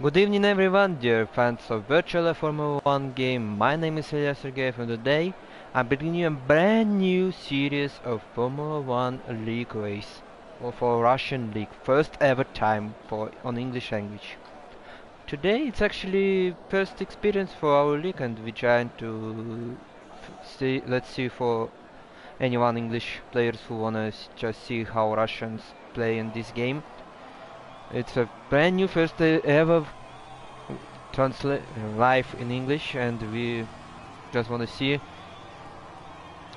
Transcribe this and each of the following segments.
Good evening everyone, dear fans of virtual Formula 1 game. My name is Ilya Sergeyev and today I'm bringing you a brand new series of Formula 1 League race for Russian League, first ever time for on English language. Today it's actually first experience for our league and we're trying to let's see for anyone English players who wanna just see how Russians play in this game. It's a brand new first ever translate live in English and we just want to see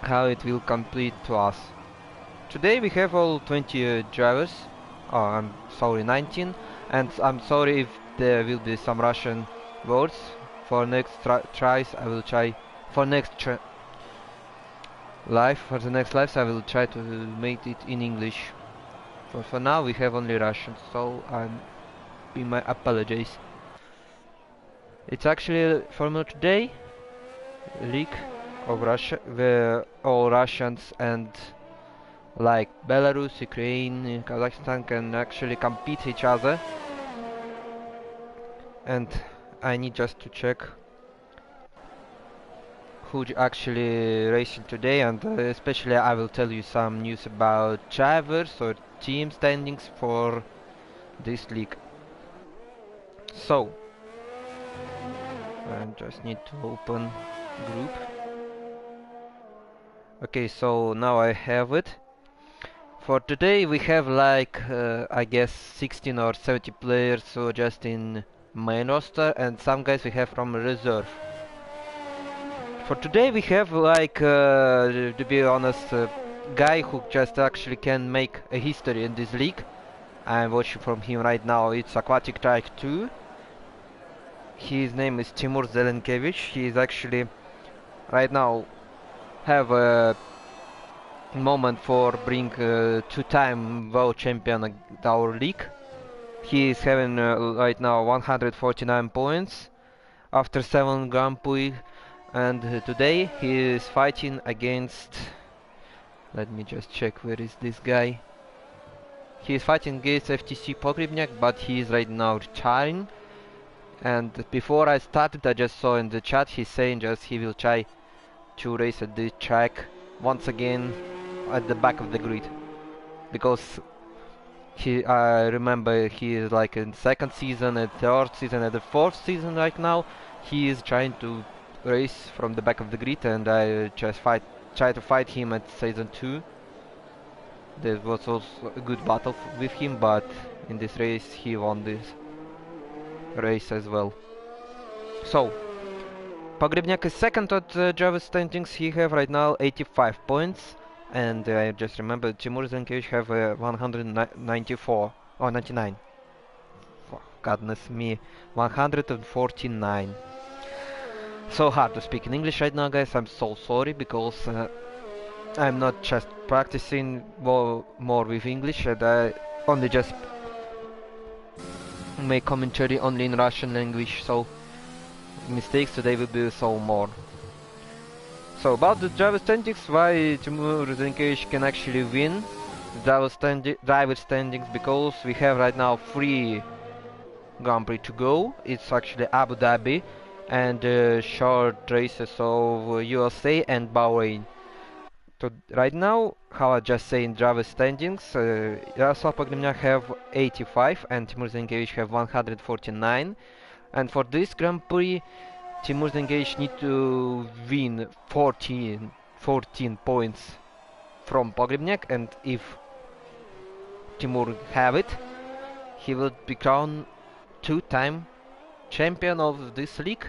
how it will complete to us. Today we have all 20 drivers, oh I'm sorry 19, and I'm sorry if there will be some Russian words. For next tries I will try, for next for the next lives I will try to make it in English. For now we have only Russian, so I'm be my apologies. It's actually Formula Today League of Russia, where all Russians and like Belarus, Ukraine, Kazakhstan can actually compete each other. And I need just to check who's actually racing today, and especially I will tell you some news about drivers or team standings for this league. So, I just need to open group. Okay, so now I have it. For today we have like I guess 16 or 70 players so just in main roster and some guys we have from reserve. For today we have like to be honest a guy who just actually can make a history in this league. I'm watching from him right now. It's Aquatic Track 2. His name is Timur Zelenkevich. He is actually right now have a moment for bring two-time world champion our league. He is having right now 149 points after 7 Grand Prix, and today he is fighting against. Let me just check where is this guy. He is fighting against FTC Pogrebnyak, but he is right now retiring. And before I started, I just saw in the chat he's saying just he will try to race at this track once again at the back of the grid because I remember he is like in second season, and third season, and the fourth season right now. He is trying to race from the back of the grid, and I just try to fight him at season 2. There was also a good battle with him, but in this race he won this race as well. So, Pogrebnyak is second at Java standings. He have right now 85 points. And I just remember Timur Zenkevich have 194 or 99. For goodness me, 149. So hard to speak in English right now, guys. I'm so sorry because I'm not just practicing more with English, and I only just make commentary only in Russian language. So mistakes today will be so more. So about the driver standings, why Timur Zenkevich can actually win driver standings, because we have right now 3 Grand Prix to go. It's actually Abu Dhabi and short races of USA and Bahrain. So right now, how I just say in driver standings, Yaroslav Pogrebnyak have 85 and Timur Zenkevich have 149. And for this Grand Prix, Timur Zenkevich need to win 14 points from Pogrebnyak, and if Timur have it, he will become two-time champion of this league.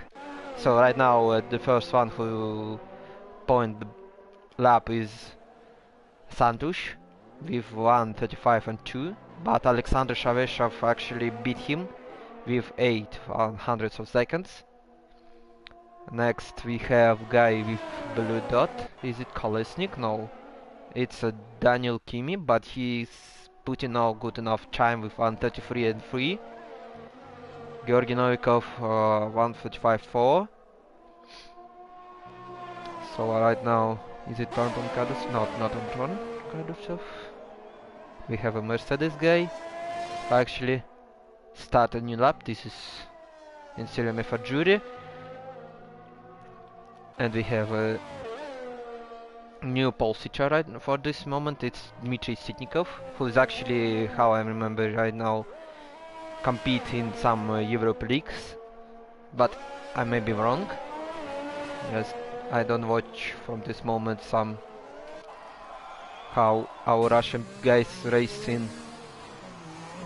So right now the first one who point the lap is Santush with 135 and 2, but Alexander Shaveshov actually beat him with 8 hundredths of seconds. Next we have guy with blue dot. Is it Kolesnik? No. It's Daniel Kimi, but he's putting out good enough time with 133 and 3. Georgi Novikov 135.4. So right now, is it Anton Kadus? Not Anton Kadusov. We have a Mercedes guy, actually start a new lap. This is in Selim Fajuri, and we have a new pole sitter right for this moment. It's Dmitry Sitnikov, who is actually, how I remember right now, compete in some Europe leagues, but I may be wrong. Yes, I don't watch from this moment some how our Russian guys race in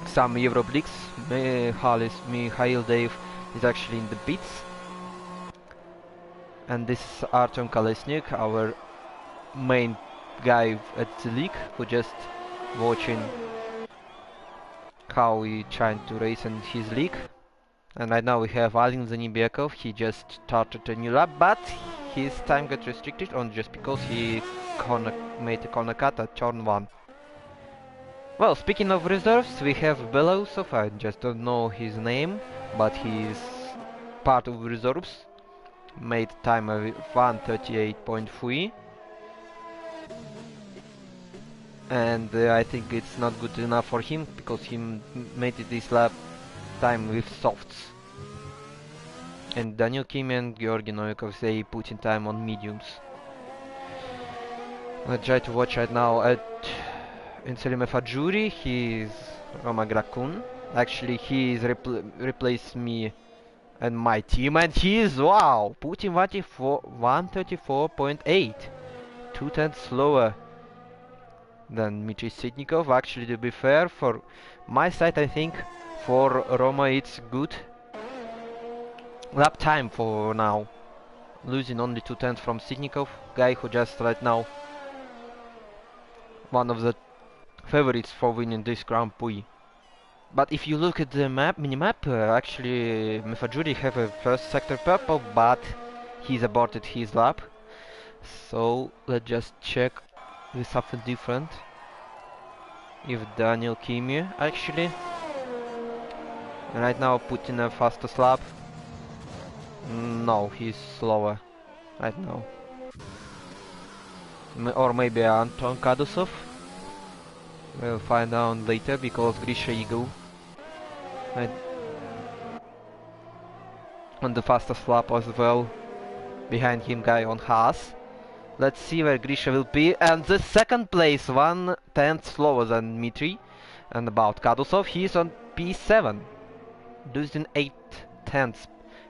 some Europe leagues. Mikhail Dave is actually in the pits, and this is Artem Kolesnik, our main guy at the league, who just watching how we trying to race in his league. And right now we have Alin Zanibekov. He just started a new lap, but his time got restricted on just because he made a corner cut at turn 1. Well, speaking of reserves, we have Belousov. I just don't know his name, but he's part of reserves. Made time of 1:38.3. And I think it's not good enough for him because he made it this lap time with softs. And Daniel Kim and Georgi Novikov, they put in time on mediums. Let's try to watch right now in Selim Fajuri. He's Roma Grakun. Actually, he's replaced me and my team, and he's, wow, Putin Vati for 1:34.8, 2/10 slower than Dmitry Sitnikov. Actually, to be fair, for my side, I think for Roma it's good lap time for now. Losing only 2/10 from Sitnikov, guy who just right now one of the favorites for winning this Grand Prix. But if you look at the minimap, actually Mefajuri have a first sector purple, but he's aborted his lap. So let's just check with something different. If Daniel Kimi actually right now put in a fastest lap. No, he's slower right now. Or maybe Anton Kadusov. We'll find out later because Grisha Eagle right on the fastest lap as well. Behind him guy on Haas. Let's see where Grisha will be, and the second place, 1/10 slower than Dmitry. And about Kadusov, he's on P7, losing 8/10,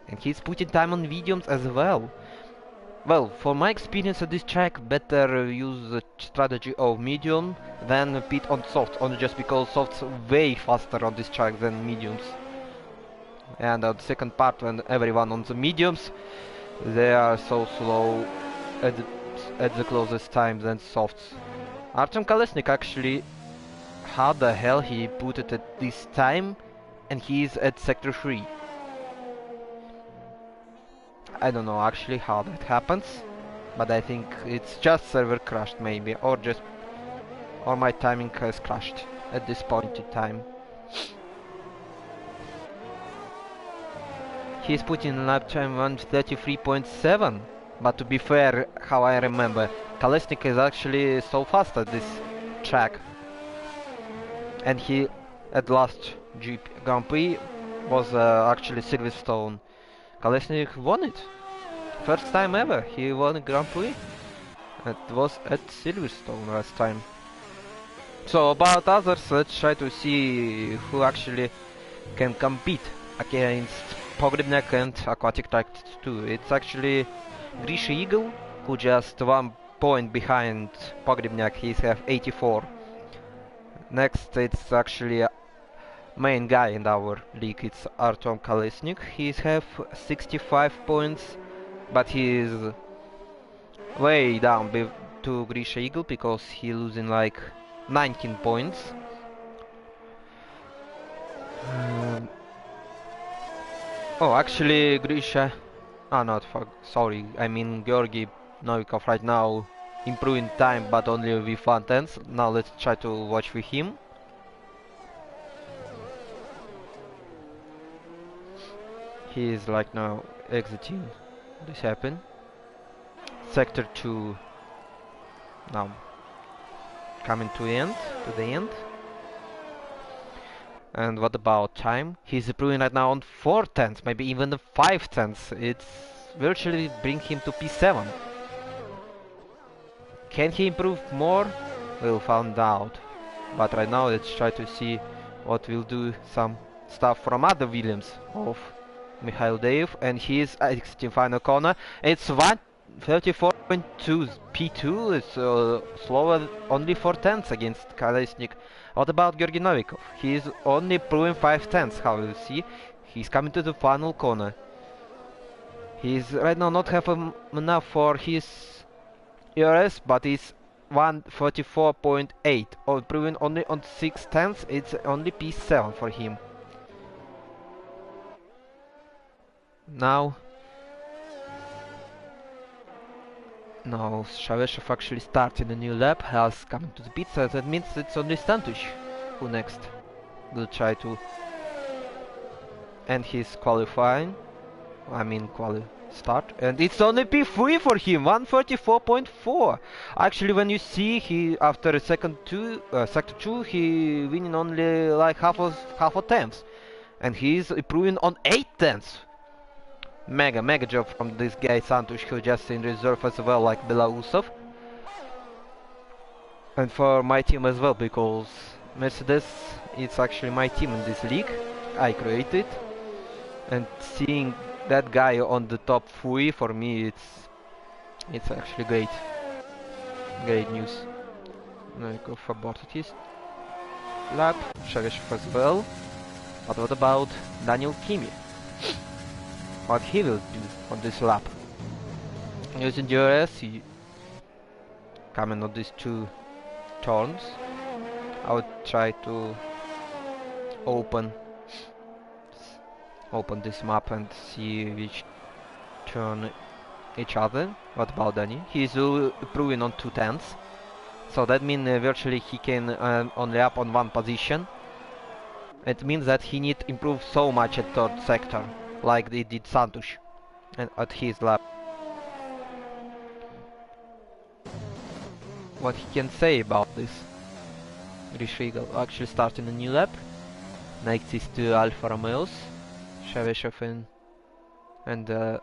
and he's putting time on mediums as well. Well, for my experience at this track, better use the strategy of medium than pit on soft, only just because soft's way faster on this track than mediums. And on the second part, when everyone on the mediums, they are so slow at the closest time than softs. Artem Kolesnik actually, how the hell he put it at this time, and he's at sector 3. I don't know actually how that happens, but I think it's just server crashed maybe, or my timing has crashed at this point in time. He's putting lap time 1:33.7, but to be fair, how I remember, Kolesnik is actually so fast at this track, and he at last Grand Prix was actually Silverstone. Kolesnik won it. First time ever he won a Grand Prix. It was at Silverstone last time. So about others, let's try to see who actually can compete against Pogrebnyak and Aquatic Track 2. It's actually Grisha Eagle, who just 1 point behind Pogrebnyak. He's have 84. Next, it's actually main guy in our league, it's Artem Kolesnik. He's have 65 points, but he's way down to Grisha Eagle because he losing like 19 points. Oh, actually Grisha, sorry, I mean Georgi Novikov right now improving time, but only with 1/10. Now let's try to watch with him. He is like now exiting. This happened. Sector 2 now coming to the end. And what about time? He's improving right now on 4 tenths, maybe even 5 tenths. It's virtually bring him to P7. Can he improve more? We'll find out. But right now let's try to see what we'll do some stuff from other Williams of Mikhail Dev, and he is exiting final corner. It's 134.2 P2. It's slower, only 4 tenths against Kolesnik. What about Georgy Novikov? He is only proving 5 tenths. How you see, he's coming to the final corner. He's right now not have enough for his ERS, but he's 144.8, or improving only on 6 tenths. It's only P7 for him. Now Shaveshev actually starting a new lap, has coming to the pit, so that means it's only Stantush who next will try to end his qualifying. I mean start, and it's only P3 for him, 134.4. Actually, when you see he after sector 2, he winning only like half a tenth, and he's improving on 8 tenths. Mega job from this guy Santush, who just in reserve as well, like Belausov. And for my team as well, because Mercedes, it's actually my team in this league. I created, and seeing that guy on the top 3 for me, it's actually great news. Novikov aborted his lap, Shaveshev as well. But what about Daniel Kimi? What he will do on this lap? Using DRS, he coming on these 2 turns. I would try to open this map and see which turn each other. What about Danny? He's improving on 2 tenths, so that means virtually he can only up on 1 position. It means that he need improve so much at 3rd sector, like they did Santush and at his lap. What he can say about this? Grishigal actually starting a new lap. Next is 2 Alfa Romeos, Shaveshev and Alim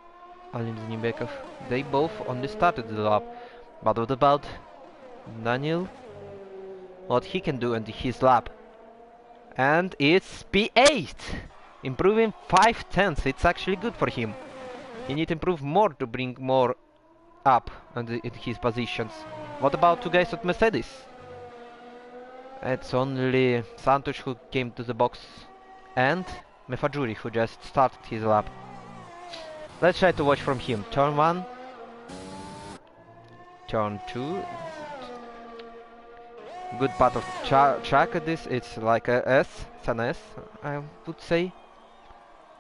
Zenibekov. They both only started the lap. But what about Daniel? What he can do in his lap? And it's P8! Improving 5 tenths. It's actually good for him. He need to improve more to bring more up in his positions. What about 2 guys at Mercedes? It's only Santush who came to the box and Mefajuri who just started his lap. Let's try to watch from him. Turn 1, turn 2. Good part of track at this. It's like a S, it's an S, I would say.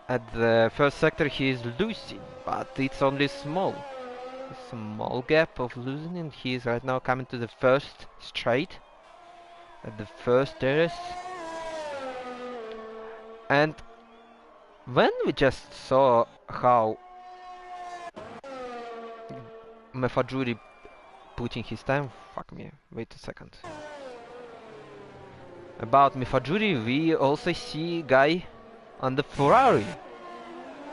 At the 1st sector he is losing, but it's only small gap of losing, and he is right now coming to the 1st straight at the 1st terrace. And when we just saw how Mefajuri putting his time, fuck me, wait a second. About Mefajuri, we also see guy on the Ferrari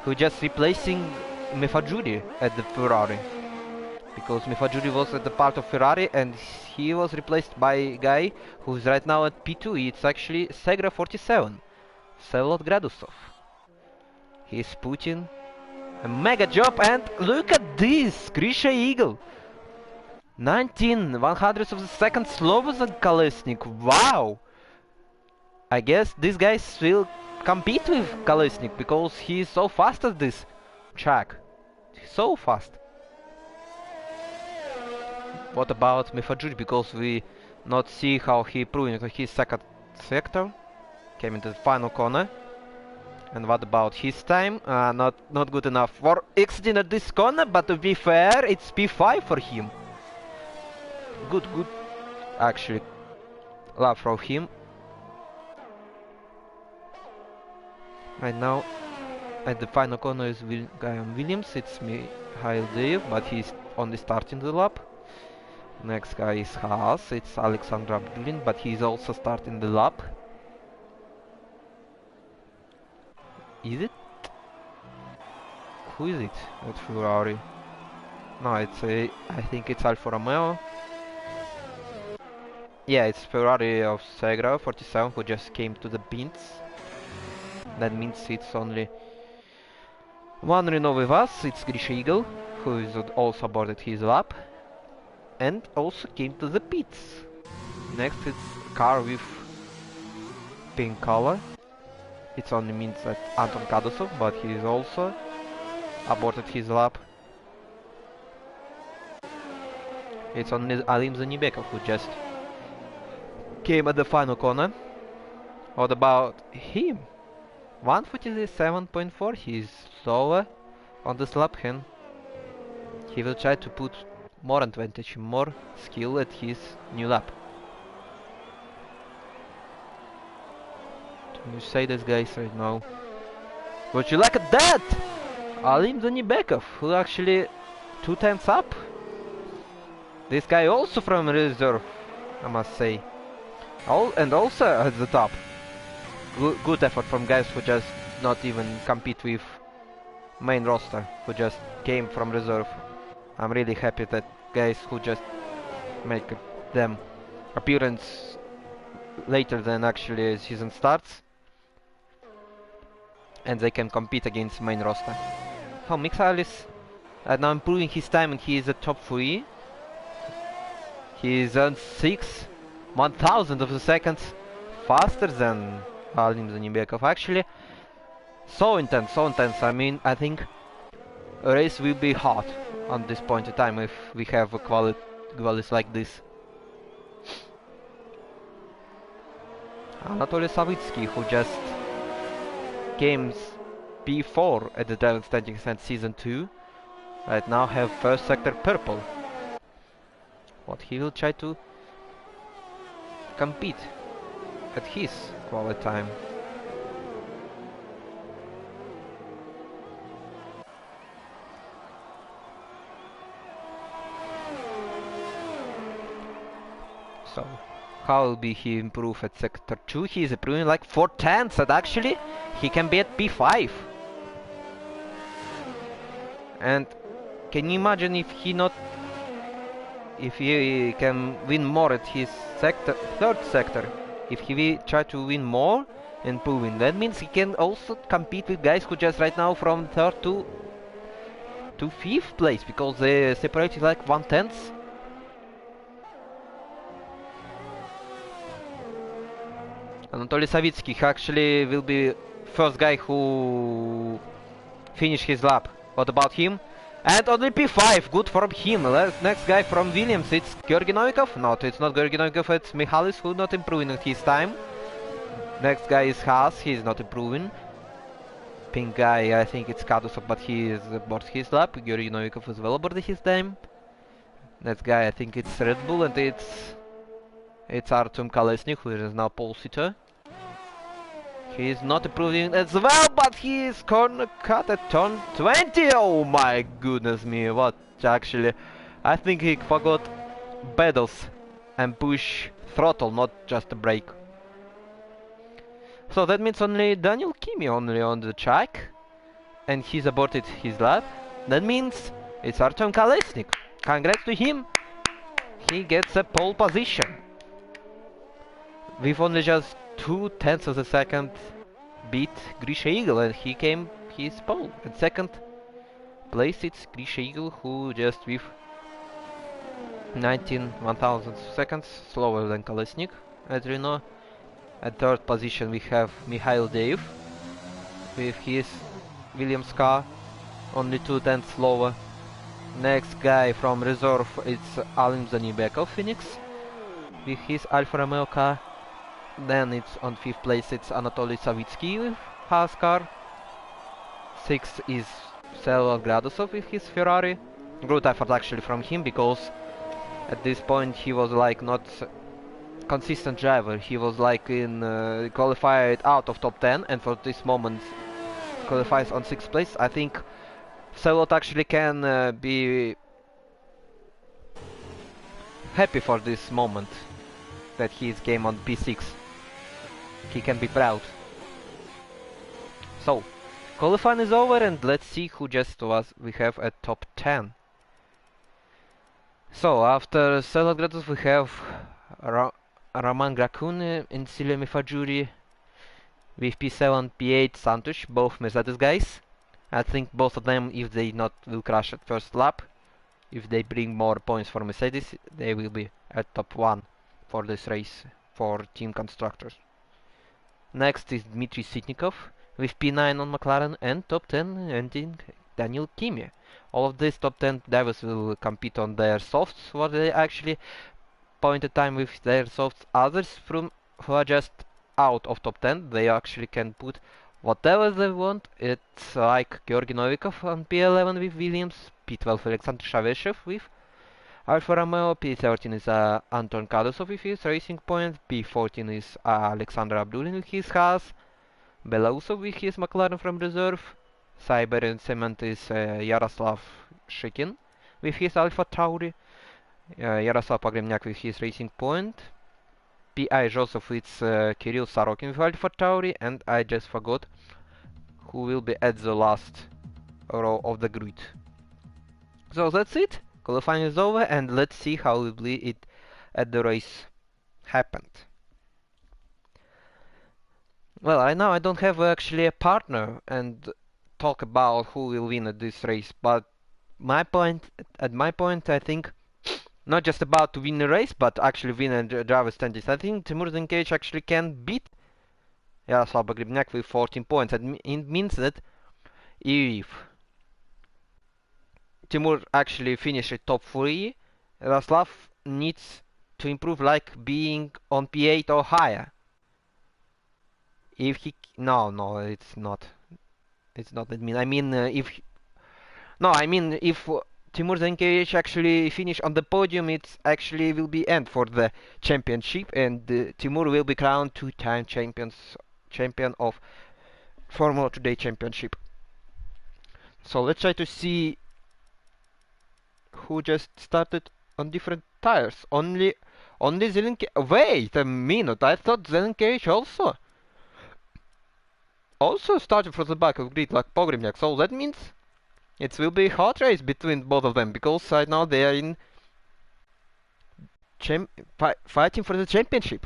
who just replacing Mefajuri at the Ferrari, because Mefajuri was at the part of Ferrari and he was replaced by a guy who's right now at P2. It's actually Segra 47, Vselot Gradusov. He's putting a mega job, and look at this, Grisha Eagle, 19/100ths of a second slower than Kolesnik. Wow! I guess these guys will compete with Kolesnik because he is so fast at this track. So fast. What about Mefajuri? Because we not see how he improving to his 2nd sector. Came into the final corner. And what about his time? Not good enough for exiting at this corner, but to be fair, it's P5 for him. Good actually lap from him. Right now at the final corner is guy on Williams. It's Mikhail Dev, but he's only starting the lap. Next guy is Haas. It's Alexander Abdulin, but he's also starting the lap. Is it? Who is it at Ferrari? No, it's I think it's Alfa Romeo. Yeah, it's Ferrari of Segra 47 who just came to the pits. That means it's only one Renault with us. It's Grisha Eagle, who is also aborted his lap and also came to the pits. Next it's car with pink color. It only means that Anton Kadusov, but he is also aborted his lap. It's only Alim Zanibekov who just came at the final corner. What about him? 147.4, he's slower on the slap hand. He will try to put more advantage, more skill at his new lap. You say this guys right now. Would you look at that? Alim Zanibekov, who actually 2 times up. This guy also from reserve, I must say. And also at the top. Good effort from guys who just not even compete with main roster, who just came from reserve. I'm really happy that guys who just make them appearance later than actually season starts, and they can compete against main roster. Oh, Mikhail is now improving his time, and he is at top 3. He is on 1,000 of the seconds faster than Alim Zanibekov. Actually, so intense. I mean, I think a race will be hot on this point in time if we have a qualities like this. Anatoly Savitsky, who just came P4 at the Diamond Standing Stand Season 2, right now have first sector purple. What he will try to compete at his quality time. So, how will be he improve at sector 2? He is improving like 4/10, and actually he can be at P5. And can you imagine if he can win more at his third sector? If he will try to win more and improving, that means he can also compete with guys who just right now from 3rd to 5th place, because they separated like 1/10. Anatoly Savitsky actually will be first guy who finish his lap. What about him? And only P5, good for him. Next guy from Williams, it's Georgi Novikov. No, it's not Georgi Novikov, it's Michalis who not improving at his time. Next guy is Haas, he's not improving. Pink guy, I think it's Kadusov, but he is aboard his lap. Georgi Novikov is well aboard his time. Next guy, I think it's Red Bull, and it's Artem Kolesnik, who is now pole sitter. He is not improving as well, but he is corner cut at turn 20. Oh my goodness me, what actually. I think he forgot pedals and push throttle, not just a brake. So that means only Daniel Kimi only on the track, and he's aborted his lap. That means it's Artem Kolesnik. Congrats to him. He gets a pole position. With only just 2/10 of a second beat Grisha Eagle, and he came his pole. At second place it's Grisha Eagle, who just with 19/1000 seconds slower than Kolesnik at Renault. At third position we have Mikhail Deev with his Williams car, only 2/10 slower. Next guy from reserve it's Alim Zanibekov Phoenix with his Alfa Romeo car. Then it's on 5th place it's Anatoly Savitsky with Haas car. 6th is Selva Gradusov with his Ferrari. Good effort actually from him, because at this point he was like not consistent driver. He was like in qualified out of top 10, and for this moment qualifies on 6th place. I think Selot actually can be happy for this moment that he's came on P6. He can be proud. So Qualifying is over, and let's see who just was we have at top 10. So after Selat Gratus we have Raman Grakun and Silemi Fajuri with P7, P8 Santush, both Mercedes guys. I think both of them, if they not will crash at first lap, if they bring more points for Mercedes, they will be at top 1 for this race for team constructors. Next is Dmitry Sitnikov with P9 on McLaren, and top 10 ending Daniel Kimi. All of these top 10 drivers will compete on their softs, what they actually point at time with their softs. Others from who are just out of top 10, they actually can put whatever they want. It's like Georgi Novikov on P11 with Williams, P12 Alexander Shaveshev with Alfa Romeo, P13 is Anton Kadusov with his Racing Point, P14 is Alexander Abdulin with his Haas, Belausov with his McLaren from reserve, Siberian Cement is Yaroslav Shikin with his Alfa Tauri, Yaroslav Pogremniak with his Racing Point, P.I. Joseph with Kirill Sorokin with Alfa Tauri, and I just forgot who will be at the last row of the grid. So that's it. Qualifying is over, and let's see how it at the race happened. Well, right now I don't have actually a partner and talk about who will win at this race, but at my point, I think not just about to win a race, but actually win a driver standings. I think Timur Zenkevich actually can beat Yaroslav Pogrebniak with 14 points. And it means that if Timur actually finishes top 3, Yaroslav needs to improve like being on P8 or higher. If he... No, it's not. It's not that mean. I mean, if... No, I mean, if Timur Zenkevich actually finish on the podium, it actually will be end for the championship, and Timur will be crowned two-time champion of Formula Today Championship. So let's try to see who just started on different tires. Only Zelenkiewicz. Wait a minute! I thought Zelenkiewicz also started from the back of grid like Pogremniak. So that means it will be a hard race between both of them, because right now they are in fighting for the championship.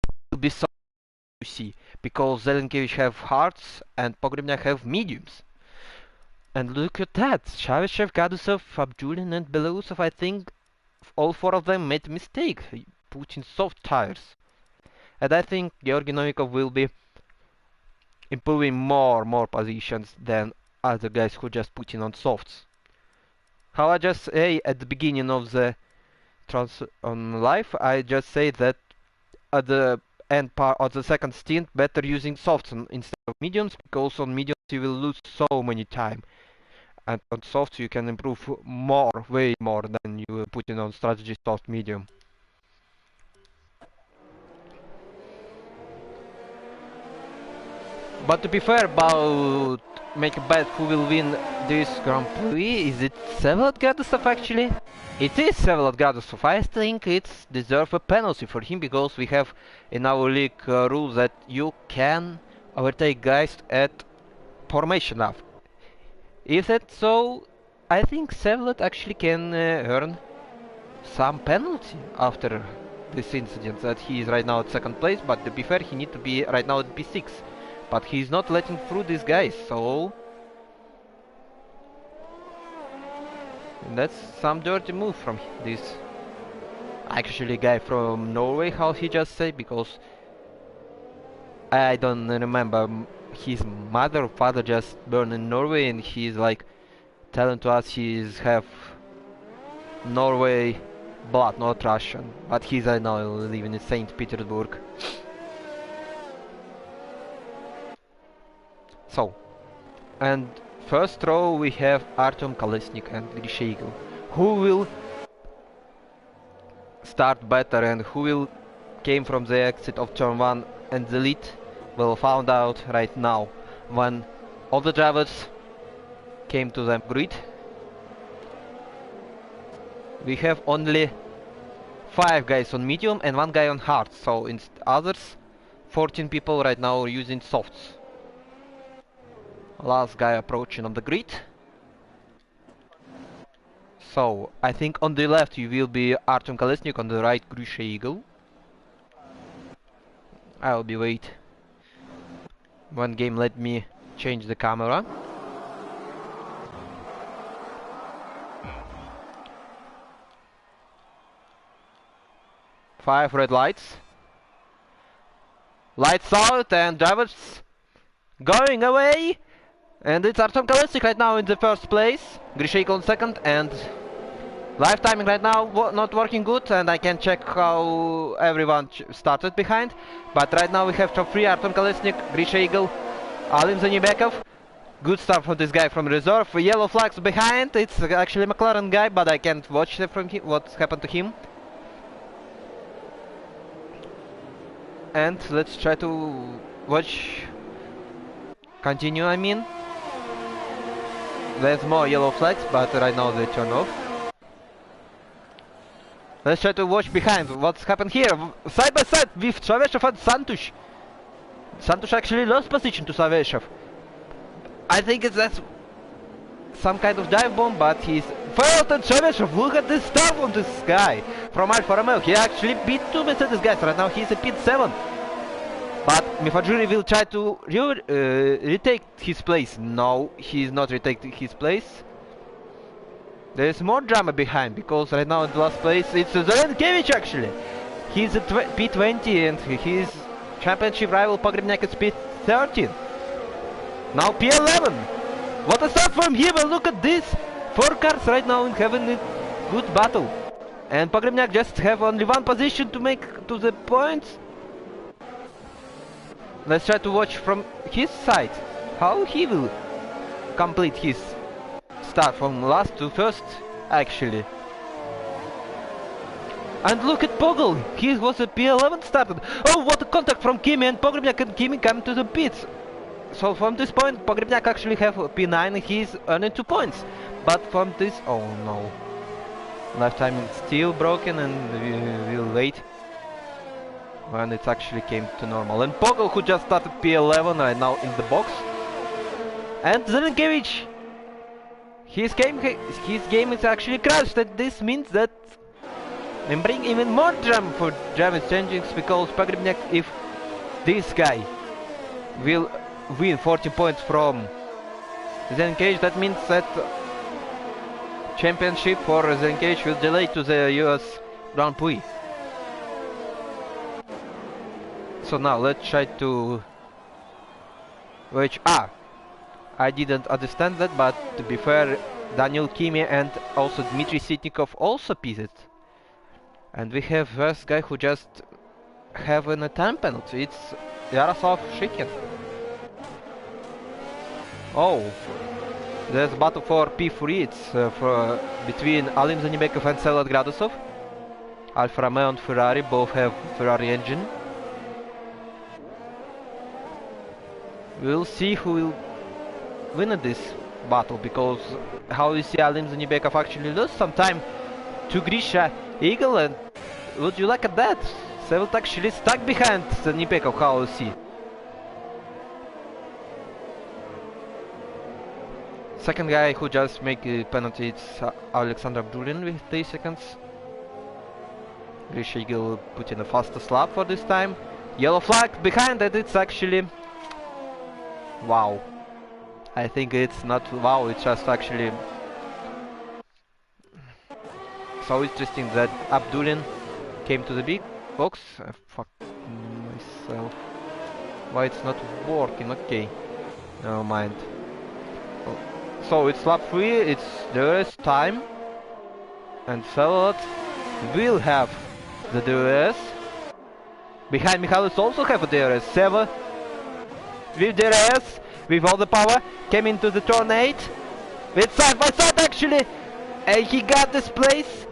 It will be so to see, because Zelenkiewicz have hards and Pogremniak have mediums. And look at that, Shaveshev, Kadusov, Abdulin and Belausov, I think all 4 of them made a mistake, putting soft tires. And I think Georgi Novikov will be improving more positions than other guys who just putting on softs. How I just say at the beginning of the on live, I just say that at the end part of the second stint, better using softs instead of mediums, because on mediums you will lose so many time, and on softs you can improve way more than you will put in on strategy soft medium. But to be fair about make a bet who will win this Grand Prix, is it Vsevolod Gadusov actually? It is Vsevolod Gadusov. I think it's deserve a penalty for him, because we have in our league rule that you can overtake guys at formation lap. If that's so, I think Vsevolod actually can earn some penalty after this incident, that he is right now at second place, but to be fair he need to be right now at P6. But he's not letting through these guys, so... And that's some dirty move from this actually guy from Norway, how he just said, because I don't remember his mother or father just born in Norway, and he's like telling to us he's have Norway blood, not Russian, but he's right now living in St. Petersburg. So, and first row we have Artem Kolesnik and Grisha Igel. Who will start better and who will came from the exit of turn 1 and the lead? We'll find out right now when all the drivers came to the grid. We have only 5 guys on medium and 1 guy on hard, so in others 14 people right now are using softs. Last guy approaching on the grid. So I think on the left you will be Artem Kolesnik, on the right Grisha Eagle. I'll be wait. One game let me change the camera. Five red lights. Lights out and drivers going away. And it's Artem Kolesnik right now in the first place. Grisha Eagle on second, and live timing right now not working good, and I can check how everyone started behind. But right now we have top 3, Artem Kolesnik, Grisha Eagle, Alim Zanibekov. Good start from this guy from reserve. Yellow flags behind. It's actually McLaren guy, but I can't watch from him what happened to him. And let's try to watch. Continue, I mean. There's more yellow flags, but right now they turn off. Let's try to watch behind what's happened here. Side by side with Saveshev and Santush. Santush actually lost position to Saveshev. I think that's some kind of dive bomb, but he's failed. And Saveshev, look at this stuff on this guy from Alfa Romeo. He actually beat 2 Mercedes guys. Right now he's a pit 7. But Mifajuri will try to retake his place. No, he's not retaking his place. There's more drama behind, because right now in the last place it's Zelenkiewicz actually. He's at P20 and his championship rival Pogrebnyak is P13. Now P11. What a start from him, and look at this. 4 cars right now in having a good battle. And Pogrebnyak just have only 1 position to make to the points. Let's try to watch from his side how he will complete his start from last to first, actually. And look at Pogel, he was a P11 started. Oh, what a contact from Kimi, and Pogrebnyak and Kimi come to the pits. So from this point, Pogrebnyak actually have a P9 and he's earning 2 points. But from this, oh no. Left timing still broken, and we will wait when it actually came to normal. And Pogel, who just started P11 right now in the box. And Zelenkiewicz, his game is actually crashed, and this means that and bring even more drama for drivers changings, because Pogrebnyak, if this guy will win 40 points from Zelenkiewicz, that means that championship for Zelenkiewicz will delay to the US Grand Prix. So now let's try to I didn't understand that, but to be fair, Daniel Kimi and also Dmitry Sitnikov also pitted. And we have first guy who just have a time penalty. It's Yaroslav Shikin. Oh, there's a battle for P3. It's between Alim Zanibekov and Selat Gradusov. Alfa Romeo and Ferrari both have Ferrari engine. We'll see who will win at this battle, because how you see Alim Zanibekov actually lose some time to Grisha Eagle, and would you look at that? Selat actually stuck behind Zanibekov, how you see. Second guy who just make a penalty, it's Alexander Abdulin with 3 seconds. Grisha Eagle put in a fastest lap for this time. Yellow flag behind that, it's actually wow. I think it's not wow, it's just actually so interesting that Abdulin came to the big box. Fuck myself. Why it's not working? Okay, never mind. Oh. So it's lap 3, it's DRS time, and Selat will have the DRS. Behind Michalis also have a DRS. 7 with DRS, with all the power, came into the turn 8 with side by side actually, and he got this place,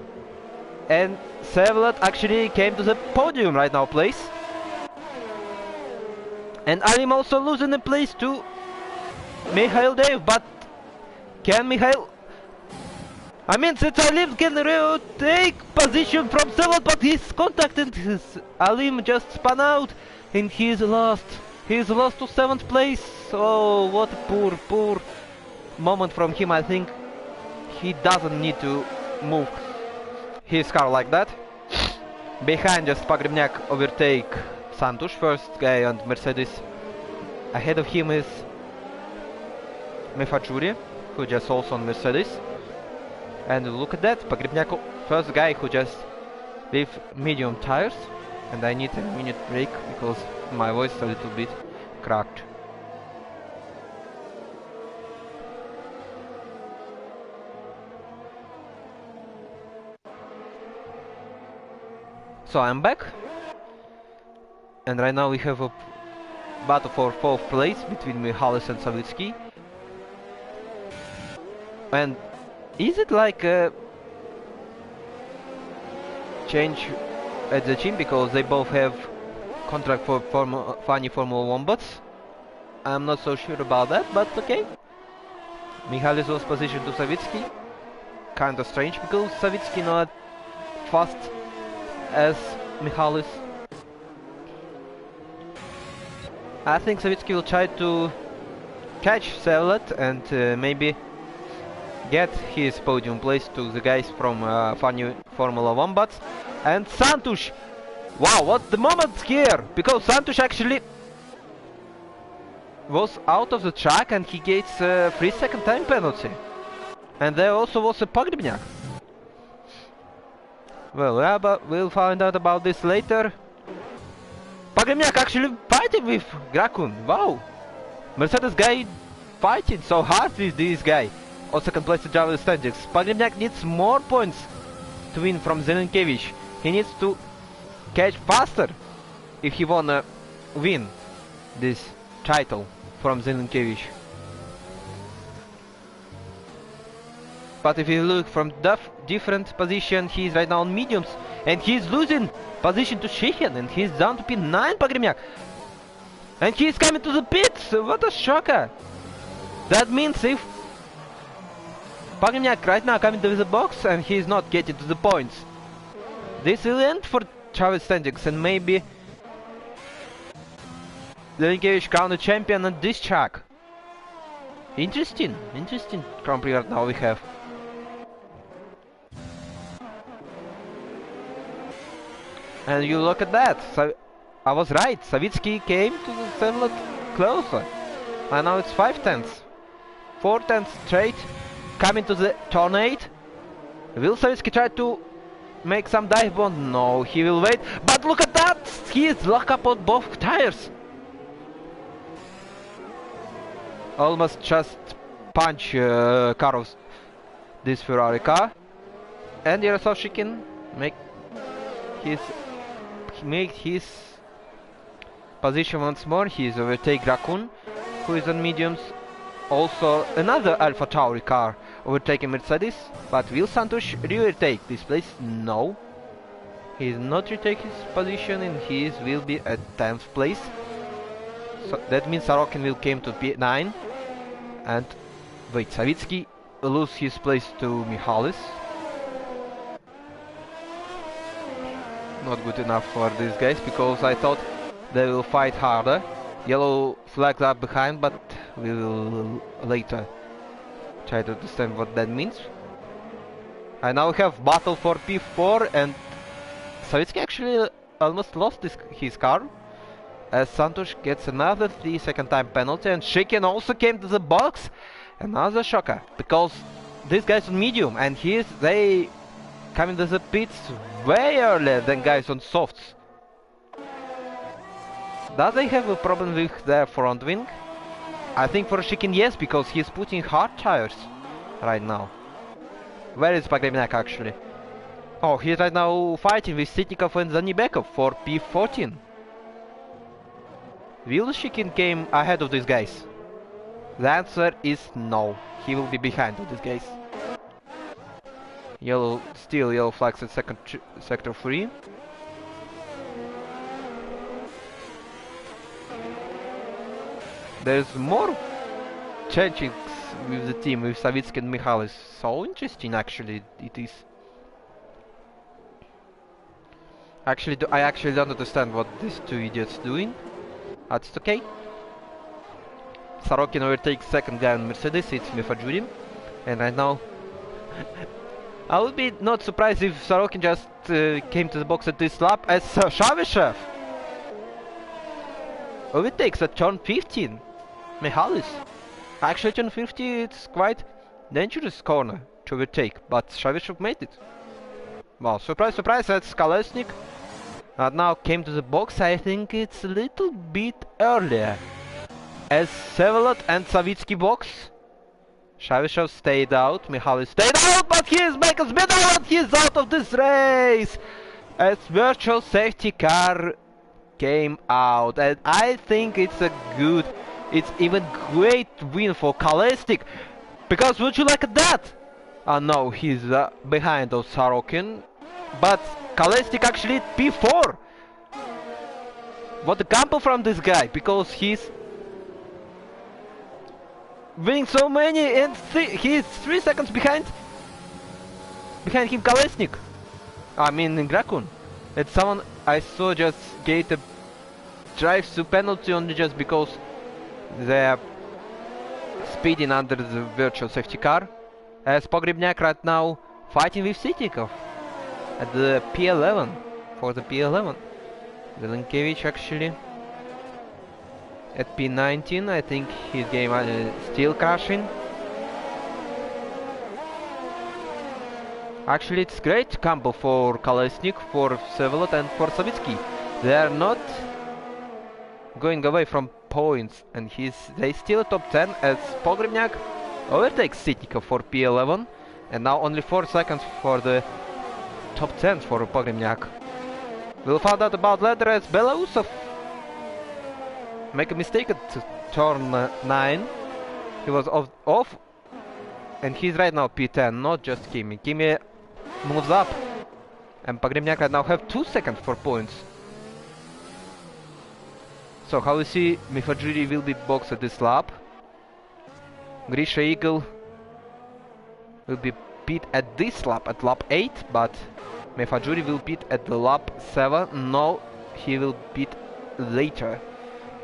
and Selat actually came to the podium right now place. And Alim also losing the place to Mikhail Dev, but can Mikhail I mean, since Alim can take position from 7, but he's contacted his Alim just spun out and he's lost. He's lost to 7th place. Oh, what a poor moment from him. I think he doesn't need to move his car like that. Behind just Pogrebnyak overtake Santush, first guy on Mercedes. Ahead of him is Mefajuri, who just also on Mercedes. And look at that, Pogrebnyak, first guy who just with medium tires. And I need a minute break because my voice is a little bit cracked. So I'm back, and right now we have a battle for 4th place between Mihalis and Savitsky. And is it like a change at the team because they both have contract for funny Formula 1 bots? I'm not so sure about that, but okay. Mihalis was positioned to Savitsky. Kinda strange because Savitsky not fast as Mihalis. I think Savitsky will try to catch Sevlet and maybe get his podium place to the guys from funny Formula 1 bots. And Santush! Wow, what the moment here! Because Santush actually was out of the track and he gets a 3-second time penalty. And there also was a Pogrebnyak. Well, yeah, but we'll find out about this later. Pogrebnyak actually fighting with Grakun. Wow! Mercedes guy fighting so hard with this guy. On second place to driver standings. Pogrebnyak needs more points to win from Zelenkevich. He needs to catch faster if he wanna win this title from Zelenkevich. But if you look from different position, he's right now on mediums and he's losing position to Sheikhan and he's down to P9 Pogrebnyak. And he's coming to the pits. What a shocker! That means if Pogrebnyak right now coming to the box and he's not getting to the points, this will end for Travis standings and maybe Zelenkevich crowned the champion on this track. Interesting Grand Prix right now we have. And you look at that, so I was right, Savitsky came to the Sevlet closer. And now it's 5/10. 4/10 straight, coming to the turn 8. Will Savitsky try to make some dive bomb? No, he will wait. But look at that! He is locked up on both tires. Almost just punch car of this Ferrari car. And Yaroslav Shikin make his position once more. He is overtake Rakun, who is on mediums. Also another Alpha Tauri car overtaking Mercedes. But will Santush retake this place? No. He is not retake his position and he will be at 10th place. So that means Sorokin will come to P9. And wait, Savitsky lose his place to Mihalis. Not good enough for these guys because I thought they will fight harder. Yellow flags are behind, but we will later try to understand what that means. I now have battle for P4 and Savitsky actually almost lost his car as Santush gets another 3-second time penalty and Shikin also came to the box. Another shocker because this guy's on medium and they coming to the pits way earlier than guys on softs. Does they have a problem with their front wing? I think for Shikin yes, because he's putting hard tires right now. Where is Pogrebnyak actually? Oh, he's right now fighting with Sitnikov and Zanibekov for P14. Will Shikin came ahead of these guys? The answer is no. He will be behind of these guys. Still yellow flags at sector 3. There's more changes with the team, with Savitsky and Michalis. So interesting, actually, it is. Actually, I actually don't understand what these two idiots doing. That's okay. Sorokin overtakes second guy on Mercedes, it's Mifajuri. And right now, I would be not surprised if Sorokin just came to the box at this lap as Shavishev overtakes at turn 15. Michalis. Actually, turn 50, it's quite dangerous corner to overtake, but Shavishev made it. Well, surprise, surprise, that's Kolesnik. Now came to the box, I think it's a little bit earlier. As Sevelat and Savitsky box. Shavishev stayed out, Michalis stayed out, but he is back as middle and he is out of this race! As virtual safety car came out, and I think it's a good, it's even great win for Kolesnik, because would you look at that? No, he's behind of Sorokin, but Kolesnik actually P4. What a gamble from this guy, because he's winning so many and he's 3 seconds behind him Kolesnik. I mean Grakun. It's someone I saw just get a drive-through penalty only just because they're speeding under the virtual safety car. As Pogrebnyak right now fighting with Sitikov at the P11 for the P11. Zelenkevich actually at P19, I think his game still crashing. Actually, it's great combo for Kolesnik, for Sevelat and for Savitsky. They are not going away from points, and they still top 10 as Pogrebnyak overtakes Sitikov for P11, and now only 4 seconds for the top 10 for Pogrebnyak. We'll find out about later as Belausov make a mistake at turn 9. He was off and he's right now P10, not just Kimi. Kimi moves up and Pogrebnyak right now have 2 seconds for points. So how we see Mifajiri will be boxed at this lap. Grisha Eagle will be beat at this lap, at lap 8, but Mifajiri will beat at the lap 7. No, he will beat later.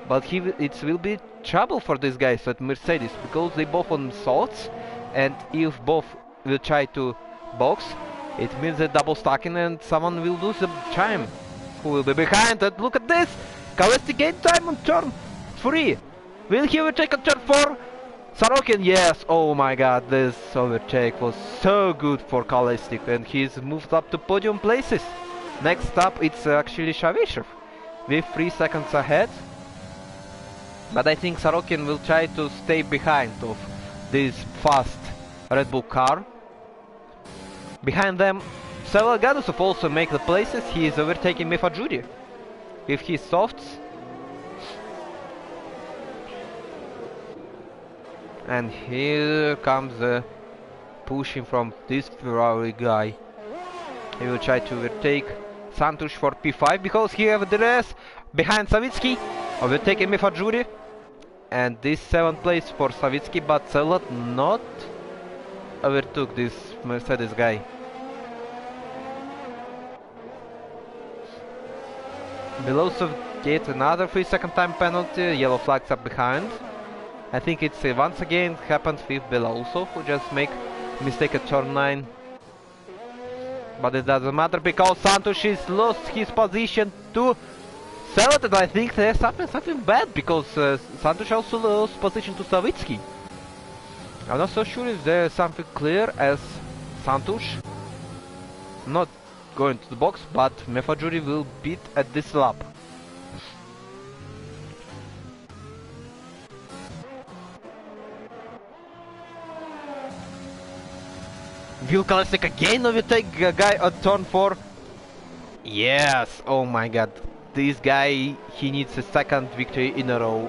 But it will be trouble for these guys at Mercedes, because they both on salts, and if both will try to box, it means a double stacking and someone will lose the time. Who will be behind? And look at this! Kolesnik gain time on turn 3. Will he overtake on turn 4? Sorokin, yes! Oh my god, this overtake was so good for Kolesnik, and he's moved up to podium places. Next up, it's actually Shavishev with 3 seconds ahead. But I think Sorokin will try to stay behind of this fast Red Bull car. Behind them, Several Gadusov also make the places. He is overtaking Mifajuri with his softs. And here comes the pushing from this Ferrari guy. He will try to overtake Santush for P5 because he have the rest behind Savitsky, overtaking Mifajuri. And this 7th place for Savitsky, but Sevelat not overtook this Mercedes guy. Belosov gets another 3-second time penalty, yellow flags up behind. I think it's once again happened with Belosov, who just make mistake at turn 9. But it doesn't matter because Santush is lost his position to Sevelat, and I think there's something bad because Santush also lost position to Savitsky. I'm not so sure if there's something clear as Santush not going to the box, but Mifajuri will beat at this lap. Will Kolesnik again overtake a guy at turn 4? Yes, oh my god. This guy, he needs a second victory in a row.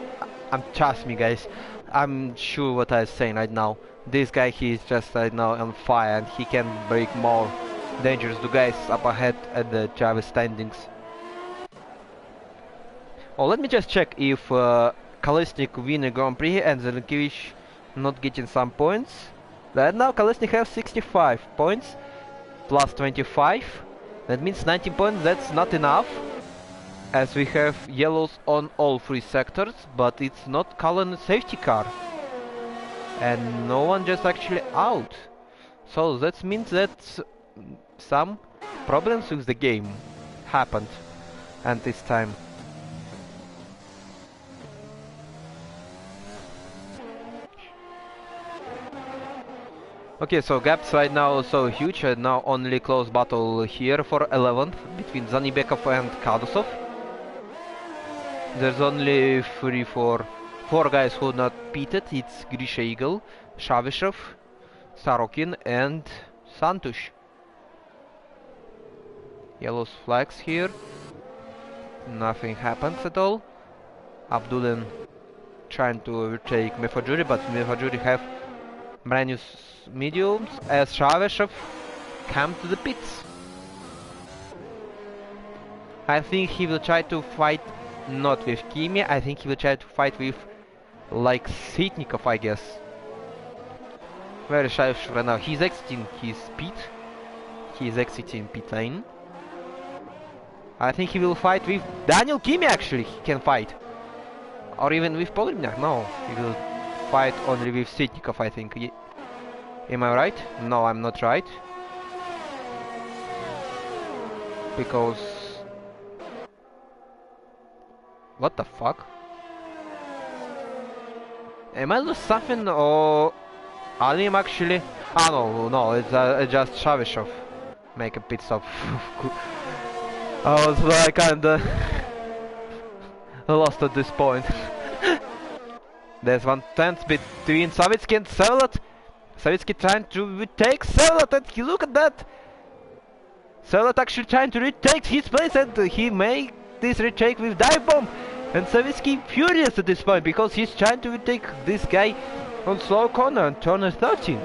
Trust me guys, I'm sure what I'm saying right now. This guy, he is just right now on fire and he can break more dangerous to guys up ahead at the driver standings. Oh, let me just check if Kolesnik win a Grand Prix and Zelenkevich not getting some points. Right now Kolesnik has 65 points plus 25. That means 19 points. That's not enough, as we have yellows on all three sectors, but it's not Cullen safety car. And no one just actually out. So that means that some problems with the game happened at this time. Okay, so gaps right now are so huge, and now only close battle here for 11th between Zanibekov and Kadusov. There's only four guys who not pitted. It's Grisha Eagle, Shavishov, Sarokin and Santush. Yellow flags here. Nothing happens at all. Abdulin trying to overtake Mefajuri, but Mefajuri have brand new mediums as Shavishov come to the pits. I think he will try to fight not with Kimi, I think he will try to fight with like Sitnikov, I guess. Where is Shavishov right now? He's exiting his pit. He's exiting pit lane. I think he will fight with Daniel Kimi actually, he can fight. Or even with Pogribniak, no. He will fight only with Sitnikov, I think. Am I right? No, I'm not right. Because... what the fuck? Am I lose something or... Alim actually? Ah no, it's just Shavishov make a pit stop. I was like kinda lost at this point. There's 1/10 between Savitsky and Sevlot. Savitsky trying to retake Sevlot, and look at that! Sevlot actually trying to retake his place, and he made this retake with dive bomb. And Savitsky furious at this point because he's trying to retake this guy on slow corner on turn 13.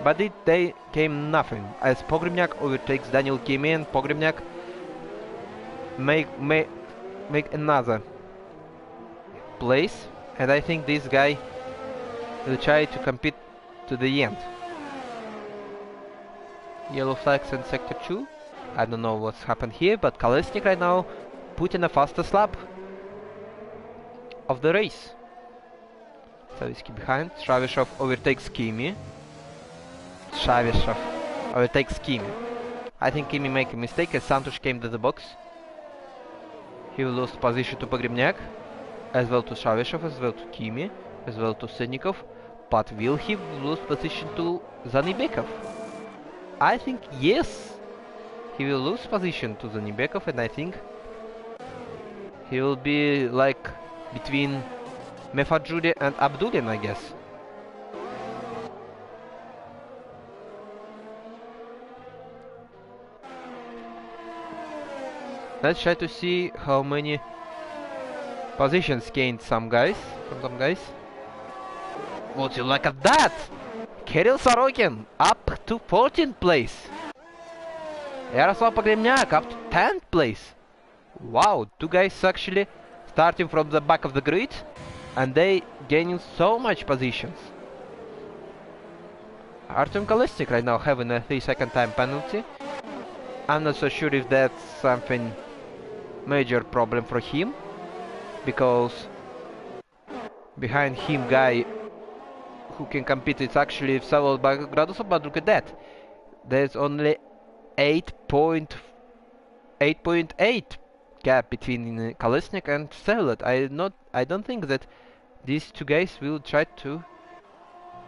But they came nothing, as Pogribniak overtakes Daniel Kimi, and Pogribniak make another place, and I think this guy will try to compete to the end. Yellow flags in sector 2. I don't know what's happened here, but Kolesnik right now put in a fastest lap of the race. Savitsky behind. Shavishov overtakes Kimi. Shavishov overtakes Kimi. I think Kimi make a mistake as Santush came to the box. He will lose position to Pogribniak, as well to Shavishov, as well to Kimi, as well to Sitnikov. But will he lose position to Zanibekov? I think yes. He will lose position to Zanibekov, and I think he will be like between Mefajuri and Abdulin, I guess. Let's try to see how many positions gained from some guys. Would you look at that? Kirill Sorokin up to 14th place. Yaroslav Pogribniak up to 10th place. Wow, two guys actually starting from the back of the grid, and they gaining so much positions. Artem Kolesnik right now having a 3-second time penalty. I'm not so sure if that's something major problem for him, because behind him guy who can compete it's actually Savel Gradusov, but look at that. There's only 8.8 gap between Kolesnik and Sevlot. I don't think that these two guys will try to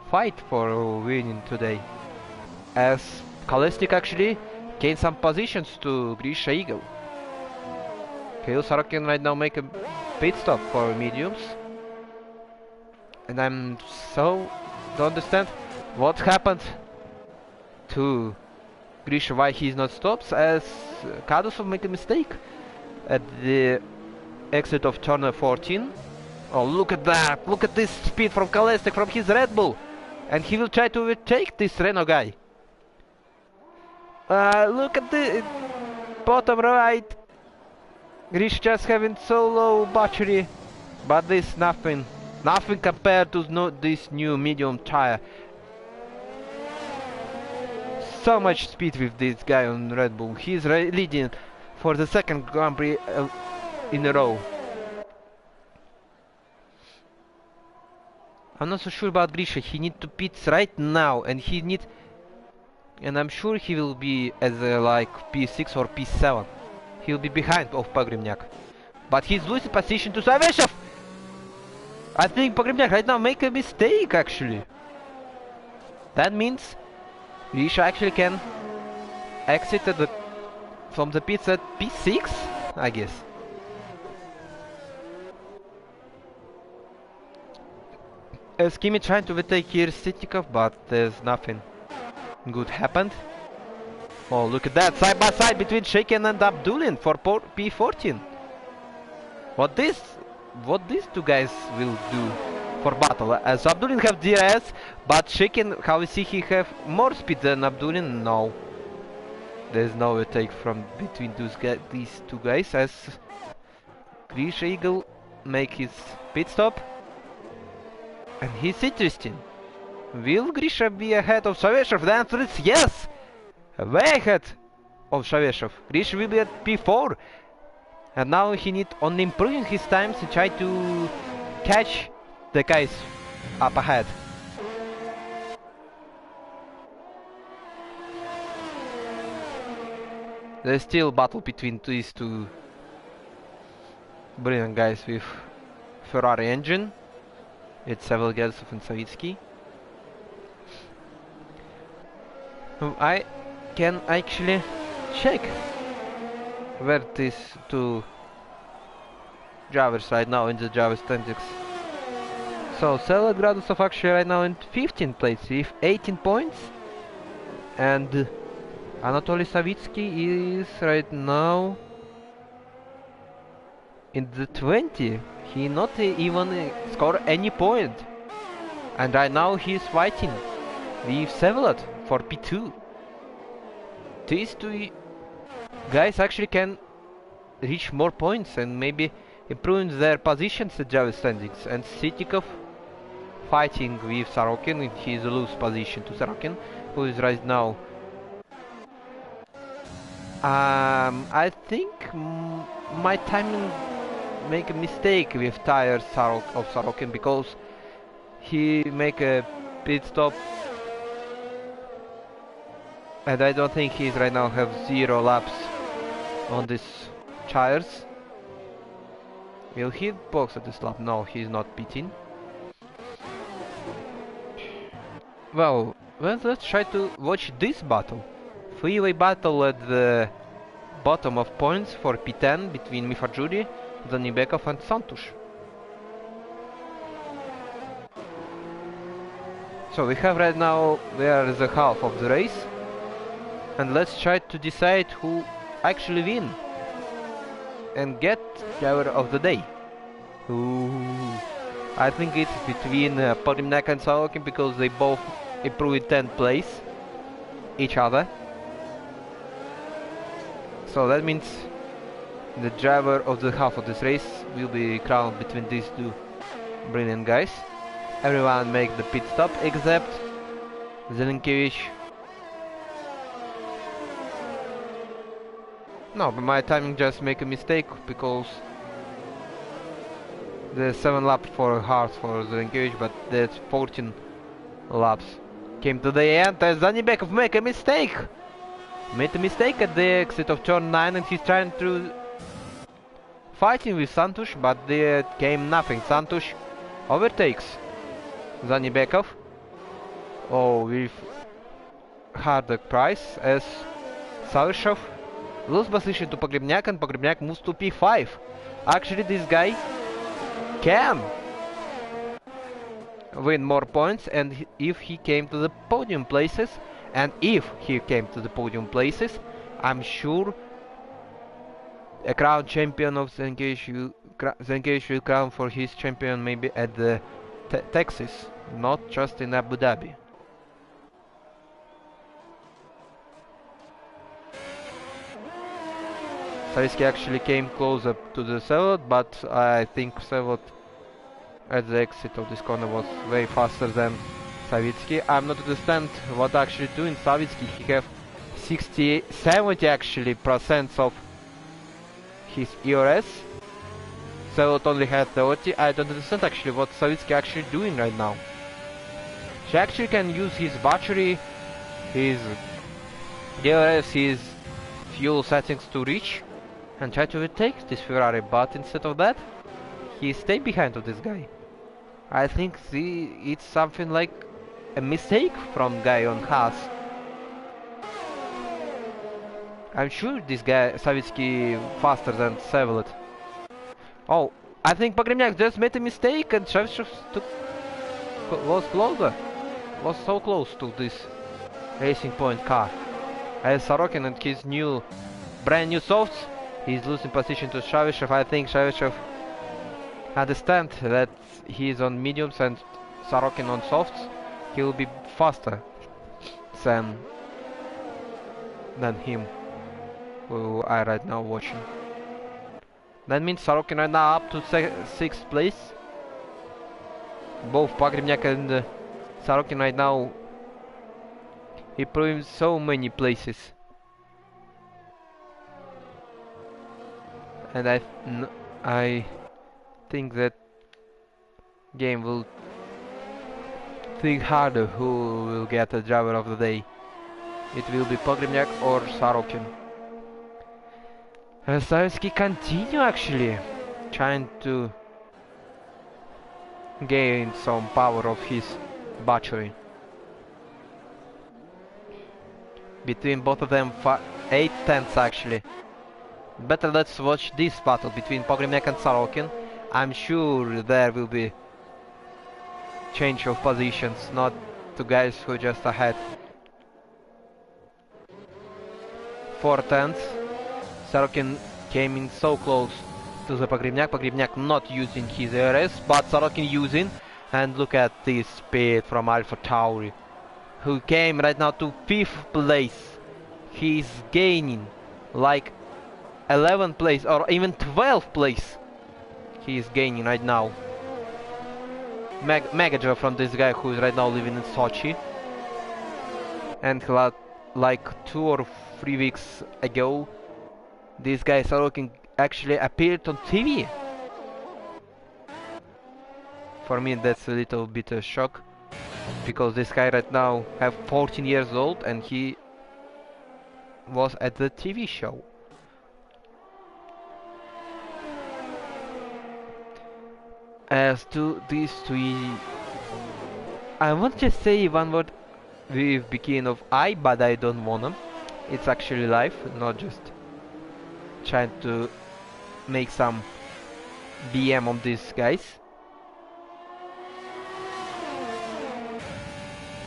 fight for winning today, as Kolesnik actually gained some positions to Grisha Eagle. Kirill Sorokin right now make a pit stop for mediums, and I'm so don't understand what happened to Grisha, why he's not stopped, as Kadusov make a mistake at the exit of turn 14. Oh, look at that! Look at this speed from Kolesnik, from his Red Bull! And he will try to overtake this Renault guy. Look at the bottom right. Grisha just having so low battery, but this nothing Nothing compared to this new medium tire. So much speed with this guy on Red Bull. He's leading for the second Grand Prix in a row. I'm not so sure about Grisha. He needs to pit right now, and I'm sure he will be as like P6 or P7. He'll be behind of Pogrebnyak, but he's losing position to Saveshev. I think Pogrebnyak right now make a mistake actually. That means Grisha actually can exit from the pits at P6, I guess. Kimi trying to overtake here Sitikov, but there's nothing good happened. Oh, look at that, side by side between Shaken and Abdulin for P14. What these two guys will do for battle? As Abdulin have DRS, but Shaken, how we see he have more speed than Abdulin? No. There's no overtake from between these two guys as Grisha Eagle make his pit stop. And he's interesting. Will Grisha be ahead of Saveshev? The answer is yes! Way ahead of Saveshev. Grisha will be at P4. And now he needs on improving his times to try to catch the guys up ahead. There's still battle between these two brilliant guys with Ferrari engine. It's Savelgelsov and Savitsky. I can actually check where these two drivers right now in the driver statistics. So Sela Gradusov actually right now in 15th place with 18 points, and Anatoly Savitsky is right now in the 20. He not even score any point, and right now he is fighting with Sevelat for P2. These two guys actually can reach more points and maybe improve their positions at Java standings. And Sitikov fighting with Sorokin in his loose position to Sorokin, who is right now. I think my timing make a mistake with tires of Sorokin because he make a pit stop, and I don't think he's right now have 0 laps on these tires. Will he box at this lap? No, he's not pitting. Well, let's try to watch this battle. Three-way battle at the bottom of points for P10 between Mifajuri, Zanibekov and Santush. So we have right now, we are the half of the race, and let's try to decide who actually win and get driver of the day. Ooh, I think it's between Podimnak and Sorokin because they both improved 10th place each other. So that means the driver of the half of this race will be crowned between these two brilliant guys. Everyone make the pit stop except Zelinkevich. No, but my timing just make a mistake because there's 7 laps for hard for Zelinkevich, but there's 14 laps. Came to the end as Zanibekov make a mistake! Made a mistake at the exit of turn 9 and he's trying to fighting with Santush, but there came nothing. Santush overtakes Zanibekov. Oh, with harder price as Saveshev lose position to Pogrebnyak and Pogrebnyak moves to P5. Actually, this guy can win more points, and if he came to the podium places, I'm sure a crown champion of Zengage will crown for his champion maybe at the Texas, not just in Abu Dhabi. Savitsky actually came closer to the Sevot, but I think Sevot at the exit of this corner was way faster than Savitsky. I'm not understand what actually doing Savitsky. He have 60, 70 actually percent of his ERS. So it only has 30. I don't understand actually what Savitsky actually doing right now. She actually can use his battery, his DRS, his fuel settings to reach and try to retake this Ferrari, but instead of that, he stayed behind of this guy. I think it's something like a mistake from guy on Haas. I'm sure this guy Savitsky faster than Chevrolet. Oh, I think Pogrebnyak just made a mistake and Shevchev was closer. Was so close to this racing point car. As Sorokin and his brand new softs, he's losing position to Shevchev. I think Shevchev understand that he's on mediums and Sorokin on softs. He will be faster than him, who I right now watching. That means Sorokin right now up to 6th place. Both Pogrebnyak and Sorokin right now improving so many places. And I think that game will think harder who will get the driver of the day. It will be Pogrebnyak or Sorokin. Savitsky continue actually trying to gain some power of his battery. Between both of them 8/10 actually. Better let's watch this battle between Pogrebnyak and Sorokin. I'm sure there will be change of positions, not two guys who just ahead. 4/10. Sorokin came in so close to the Pogrebnyak. Pogrebnyak not using his ERS, but Sorokin using. And look at this speed from Alpha Tauri, who came right now to 5th place. He's gaining like 11th place or even 12th place. He is gaining right now. Mega job from this guy who is right now living in Sochi. And like 2 or 3 weeks ago, this guy Sorokin actually appeared on TV. For me that's a little bit of shock, because this guy right now have 14 years old and he was at the TV show. As to these three, I want to say one word with beginning of I, but I don't wanna. It's actually live, not just trying to make some BM on these guys.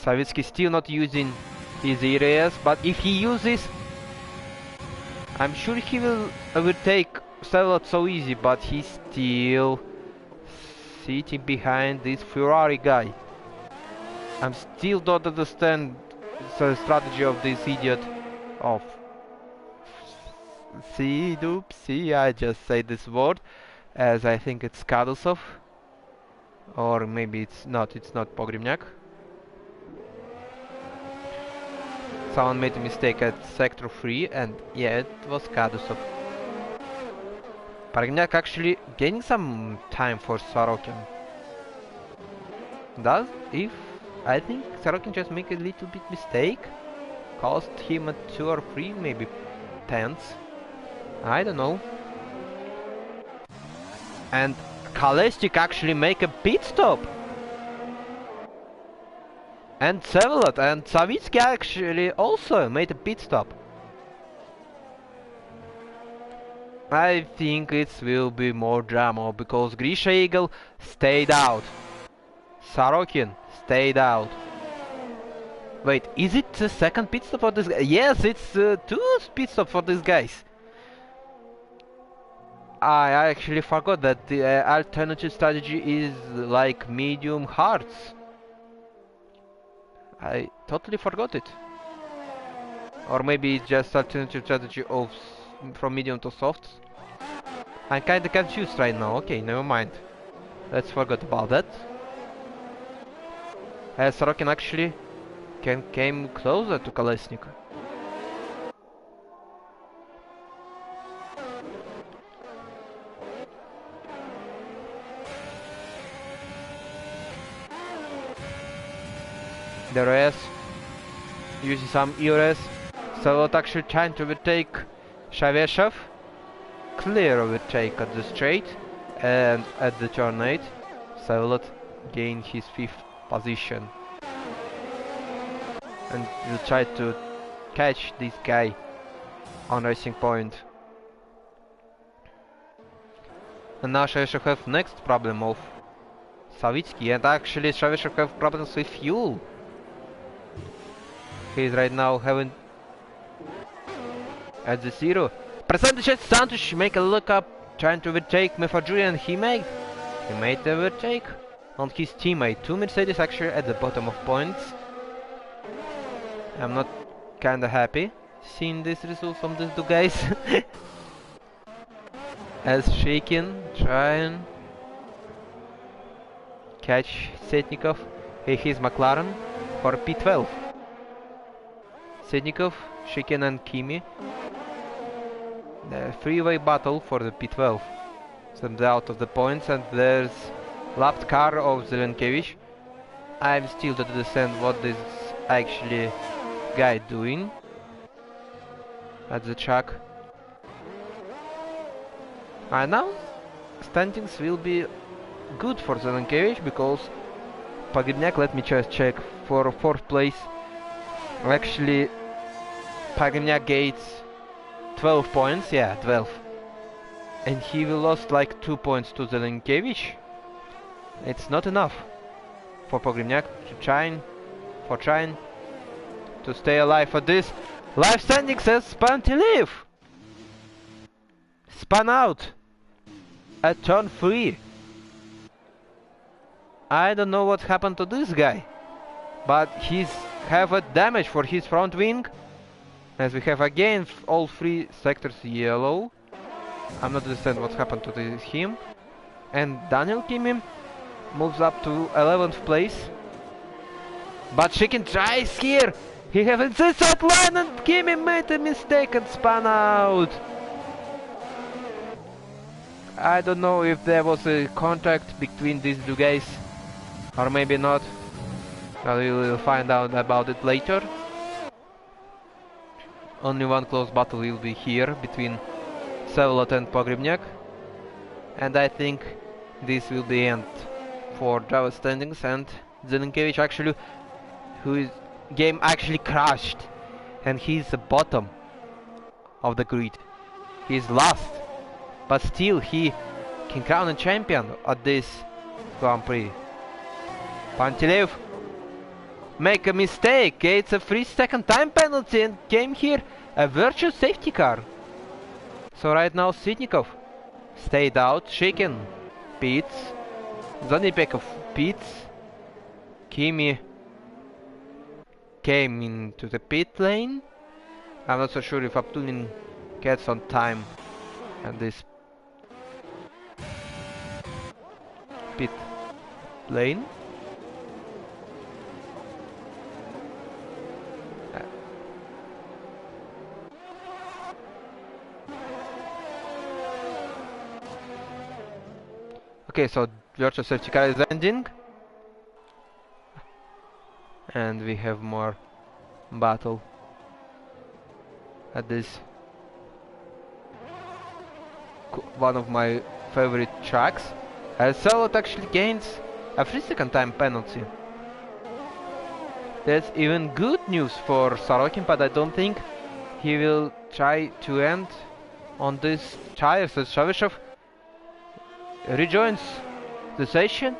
Savitsky still not using his areas, but if he uses, I'm sure he will overtake Chevrolet so easy, but he's still sitting behind this Ferrari guy. I still don't understand the strategy of this idiot of see, I just say this word, as I think it's Kadusov, or maybe it's not Pogrebnyak. Someone made a mistake at sector 3, and yeah, it was Kadusov. Pogrebnyak actually gaining some time for Sorokin. I think Sorokin just make a little bit mistake, cost him a 2 or 3 maybe tenths. I don't know. And Kalestik actually make a pit stop. And Chevrolet and Savitsky actually also made a pit stop. I think it will be more drama, because Grisha Eagle stayed out. Sorokin stayed out. Wait, is it the second pit stop for this guy? Yes, it's 2 pit stops for these guys. I actually forgot that the alternative strategy is like medium hards. I totally forgot it. Or maybe it's just alternative strategy of from medium to softs. I'm kinda confused right now. Okay, never mind. Let's forget about that. As Sorokin actually came closer to Kolesnik. The race using some ERS. Salot actually trying to overtake Shaveshev. Clear overtake at the straight and at the turn 8. Salot gained his 5th position. And will try to catch this guy on racing point. And now Shaveshev have next problem of Savitsky, and actually Shaveshev have problems with fuel. He's right now having at the 0. Percentage Santos make a look up, trying to overtake Mefajuri, and he made the overtake on his teammate. 2 Mercedes actually at the bottom of points. I'm not kinda happy seeing this result from these two guys. As Shakin trying catch Setnikov. He's McLaren for P12. Setnikov, Shakin and Kimi. The freeway battle for the P12. Sends out of the points, and there's lapped car of Zelenkevich. I'm still don't understand what this actually guy doing at the track. And now standings will be good for Zelenkevich because Pogrebniak, let me just check, for 4th place. Actually, Pogrebniak gets 12 points, yeah, 12. And he will lost like 2 points to Zelenkevich. It's not enough for Pogrebniak to trying to stay alive for this. Live standing says Spantilev spun out at turn 3. I don't know what happened to this guy, but he's have a damage for his front wing. As we have again all 3 sectors yellow. I'm not understand what happened to him. And Daniel Kimi moves up to 11th place. But Shikin tries here. He has this outline, and Kimi made a mistake and spun out. I don't know if there was a contact between these two guys, or maybe not. We will find out about it later. Only one close battle will be here between Sevelot and Pogrebniak. And I think this will be end for Java standings, and Zelenkevich actually, whose game actually crashed, and he's the bottom of the grid. He's last, but still he can crown a champion at this Grand Prix. Pantilev make a mistake, it's a 3-second time penalty, and came here a virtual safety car. So right now Sitnikov stayed out, Shaken pits, Zanipekov pits, Kimi came into the pit lane. I'm not so sure if Abdulin gets on time at this pit lane. Okay, so virtual safety car is ending, and we have more battle at this one of my favorite tracks. As Salot actually gains a 3-second time penalty. That's even good news for Sorokin, but I don't think he will try to end on this tires as Shaveshev rejoins the session.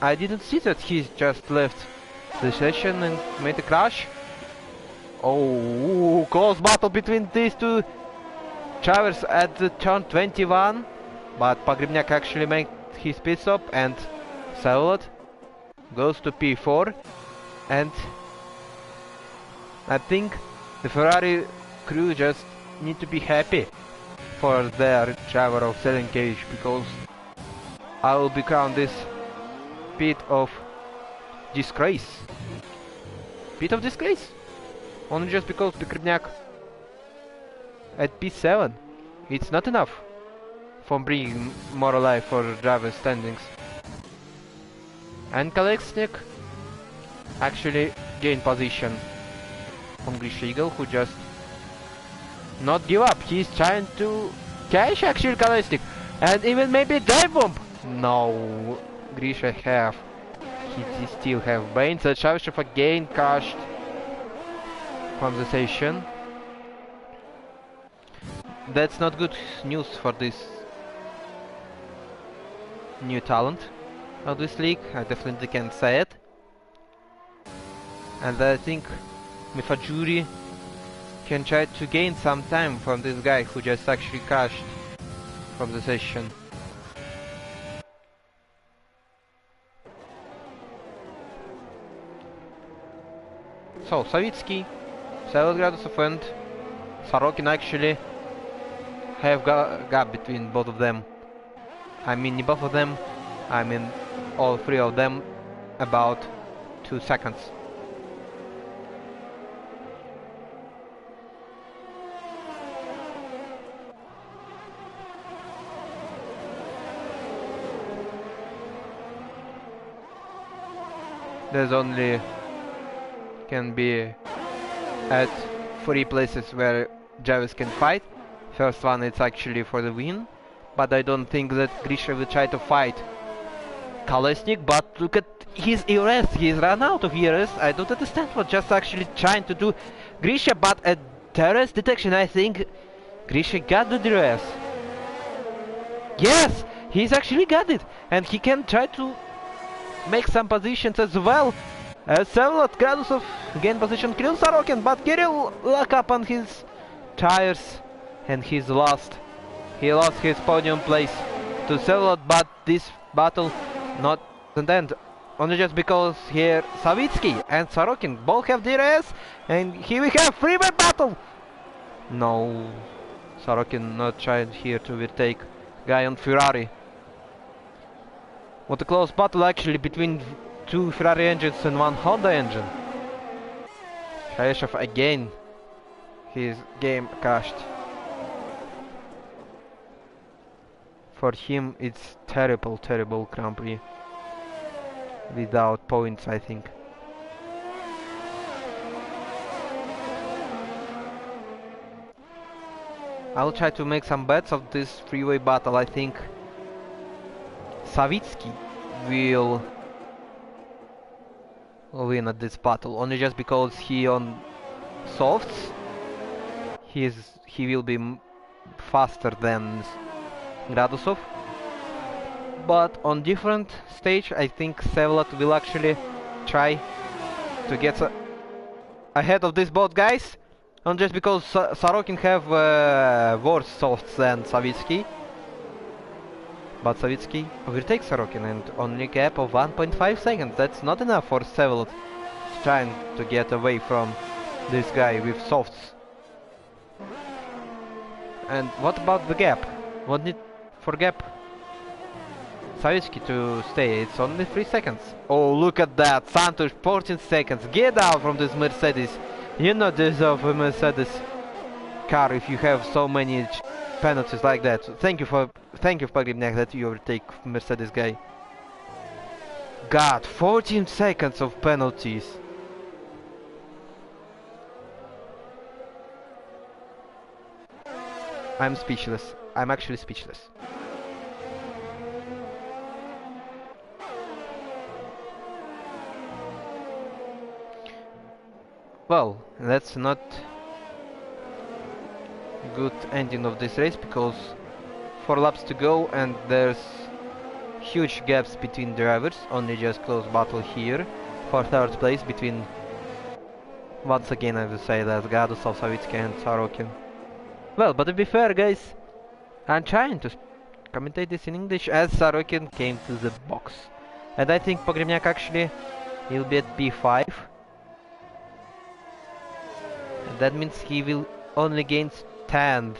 I didn't see that he just left the session and made a crash. Oh, close battle between these two drivers at the turn 21, but Pogrebniak actually made his pit stop, and Salot goes to P4, and I think the Ferrari crew just need to be happy for their driver of Zelenkevich, because I will be crowned this pit of disgrace. Pit of disgrace? Only just because Pogrебnyak at P7. It's not enough for bringing more alive for driver standings. And Kalexnik actually gained position from Grisha Eagle, who just not give up. He's trying to catch actually Kalexnik and even maybe dive bomb. No, Grisha have. He still have Banes. Chavchev again crashed from the station. That's not good news for this new talent of this league. I definitely can say it. And I think Mifajuri can try to gain some time from this guy who just actually crashed from the session. So, Savitsky, 7 Gradusov and Sorokin actually have gap between both of them. I mean both of them, I mean all three of them, about 2 seconds. There's only can be at 3 places where Jarvis can fight. First one it's actually for the win, but I don't think that Grisha will try to fight Kalesnik, but look at his ERS, he's run out of ERS. I don't understand what just actually trying to do Grisha, but at DRS detection I think Grisha got the DRS. Yes, he's actually got it, and he can try to make some positions as well. Several Gradusov gain position, Kirill Sorokin, but Kirill lock up on his tires and he's lost. He lost his podium place to Several, but this battle not an end. Only just because here Savitsky and Sorokin both have DRS, and here we have freeway battle. No, Sorokin not trying here to overtake guy on Ferrari. What a close battle actually between 2 Ferrari engines and 1 Honda engine. Shayeshev again, his game crashed. For him it's terrible Grand Prix. Without points, I think. I'll try to make some bets of this freeway battle. I think Savitsky will win at this battle, only just because he on softs he will be faster than Gradusov, but on different stage I think Sevlat will actually try to get ahead of these both guys, not just because Sorokin have worse softs than Savitsky. But Savitsky overtakes Sorokin and only gap of 1.5 seconds. That's not enough for Sevelat trying to get away from this guy with softs. And what about the gap? What need for gap Savitsky to stay? It's only 3 seconds. Oh, look at that! Santos 14 seconds. Get out from this Mercedes. You not deserve a Mercedes car if you have so many penalties like that. Thank you Pogribniak that you overtake Mercedes guy. God, 14 seconds of penalties. I'm speechless. I'm actually speechless. Well, that's not good ending of this race because 4 laps to go and there's huge gaps between drivers. Only just close battle here for 3rd place between, once again I will say that, Gradusov, Savitsky and Sorokin. Well, but to be fair guys, I'm trying to commentate this in English as Sorokin came to the box. And I think Pogribniak actually will be at P5. And that means he will only gain 10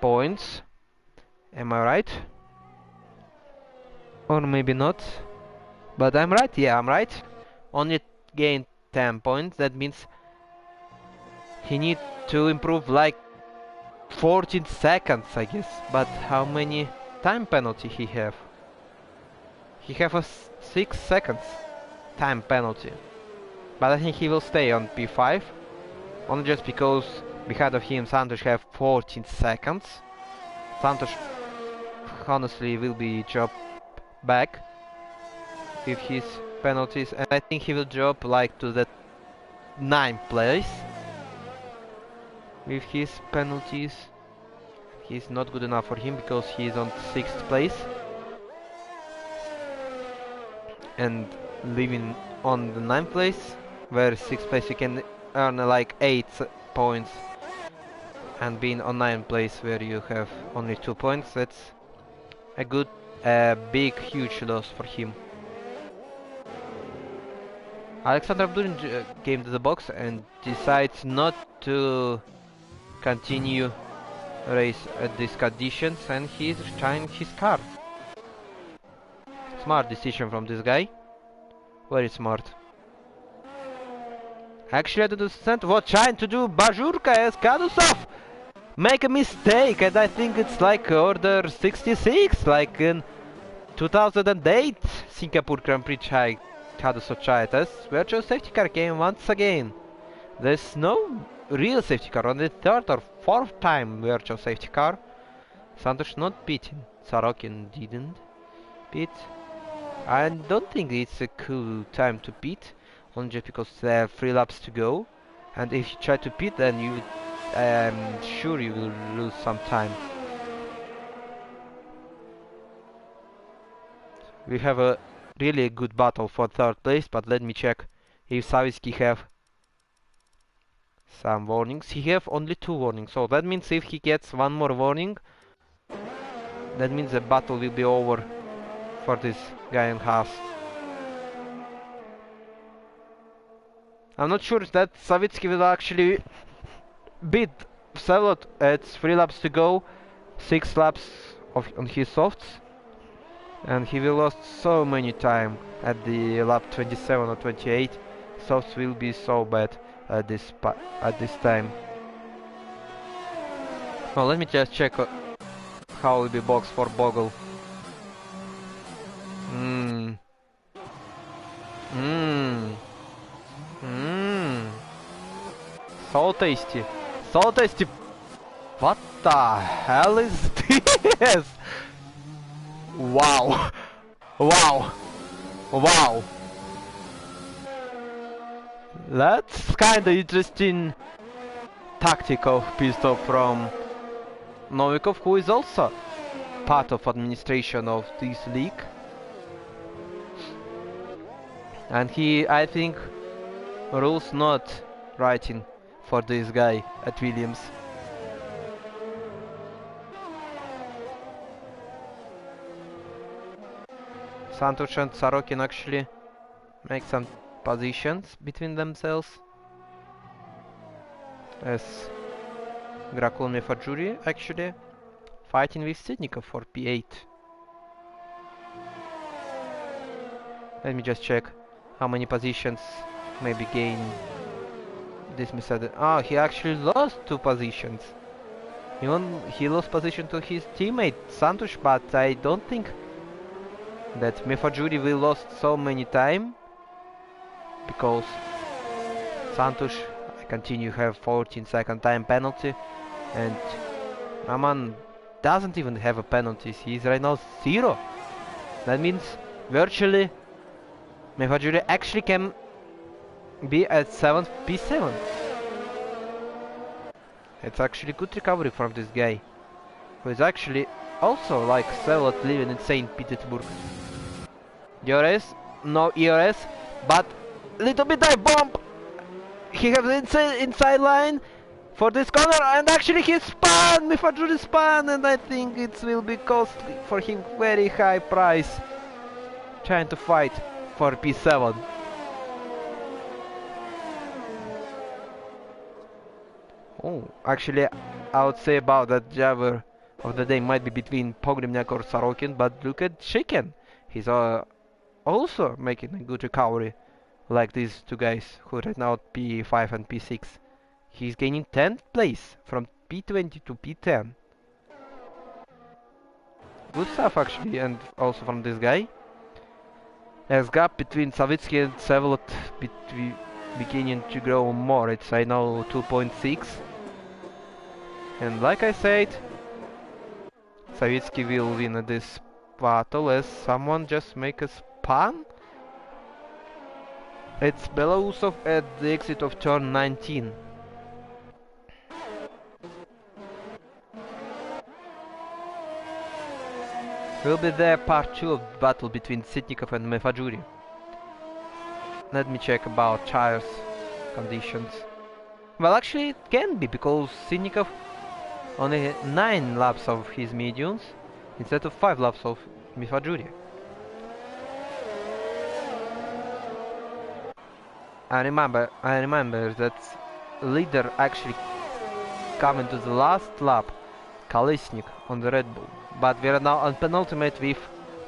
points. Am I right? Or maybe not. But I'm right, yeah, I'm right. Only gained 10 points, that means he need to improve like 14 seconds, I guess. But how many time penalty he have? He have a 6 seconds time penalty. But I think he will stay on P5. Only just because behind of him Santos have 14 seconds. Santos honestly will be dropped back with his penalties, and I think he will drop like to the 9th place with his penalties. He's not good enough for him because he's on 6th place and living on the 9th place, where 6th place you can earn like 8 points, and being on 9th place where you have only 2 points, that's a good, big, huge loss for him. Alexander Abdulin came to the box and decides not to continue race at these conditions, and he's trying his car. Smart decision from this guy. Very smart. Actually, I don't understand what trying to do Bajurka as Kadusov make a mistake, and I think it's like order 66, like in 2008 Singapore Grand Prix Kadusov tried as virtual safety car came once again. There's no real safety car on the 3rd or 4th time virtual safety car. Santos not beating. Sorokin didn't beat. I don't think it's a cool time to beat, only just because there are 3 laps to go. And if you try to beat, then you, I'm sure you will lose some time. We have a really good battle for 3rd place, but let me check if Savitsky have some warnings. He have only 2 warnings, so that means if he gets 1 more warning, that means the battle will be over for this guy in Haas. I'm not sure that Savitsky will actually beat Selot at 3 laps to go, 6 laps on his softs, and he will lose so many time at the lap 27 or 28. Softs will be so bad at this time. Well, let me just check how will be box for Bogle. So tasty. So tasty. What the hell is this? Wow. Wow. Wow. That's kinda interesting tactic of pit stop from Novikov, who is also part of administration of this league. And he, I think, rules not writing for this guy at Williams. Santos and Sorokin actually make some positions between themselves, as Gracul and Fajuri actually fighting with Sitnikov for P8. Let me just check how many positions maybe gain this method. Oh, he actually lost 2 positions. He lost position to his teammate Santos, but I don't think that Mefajuri will lost so many time, because Santos continue have 14-second time penalty, and Raman doesn't even have a penalty. He's right now 0. That means virtually Mefajuri actually can be at 7th P7. It's actually good recovery from this guy, who is actually also like Selot living in St. Petersburg. ERS, no ERS, but little bit dive bomb. He has the inside line for this corner, and actually he spun, Mifajuri spun, and I think it will be costly for him, very high price, trying to fight for P7. Oh, actually I would say about that driver of the day might be between Pogrebnyak or Sorokin, but look at Shiken. He's also making a good recovery, like these two guys who right now at P5 and P6. He's gaining 10th place from P20 to P10. Good stuff actually, and also from this guy. As gap between Savitsky and Sevelet beginning to grow more. It's right now 2.6. And like I said, Savitsky will win this battle as someone just make a spam. It's Belousov at the exit of turn 19. Will be there part 2 of the battle between Sitnikov and Mefajuri. Let me check about tires conditions. Well, actually it can be, because Sitnikov only 9 laps of his mediums instead of 5 laps of Mefajuri. I remember that leader actually coming to the last lap, Kolesnik on the Red Bull. But we are now on penultimate with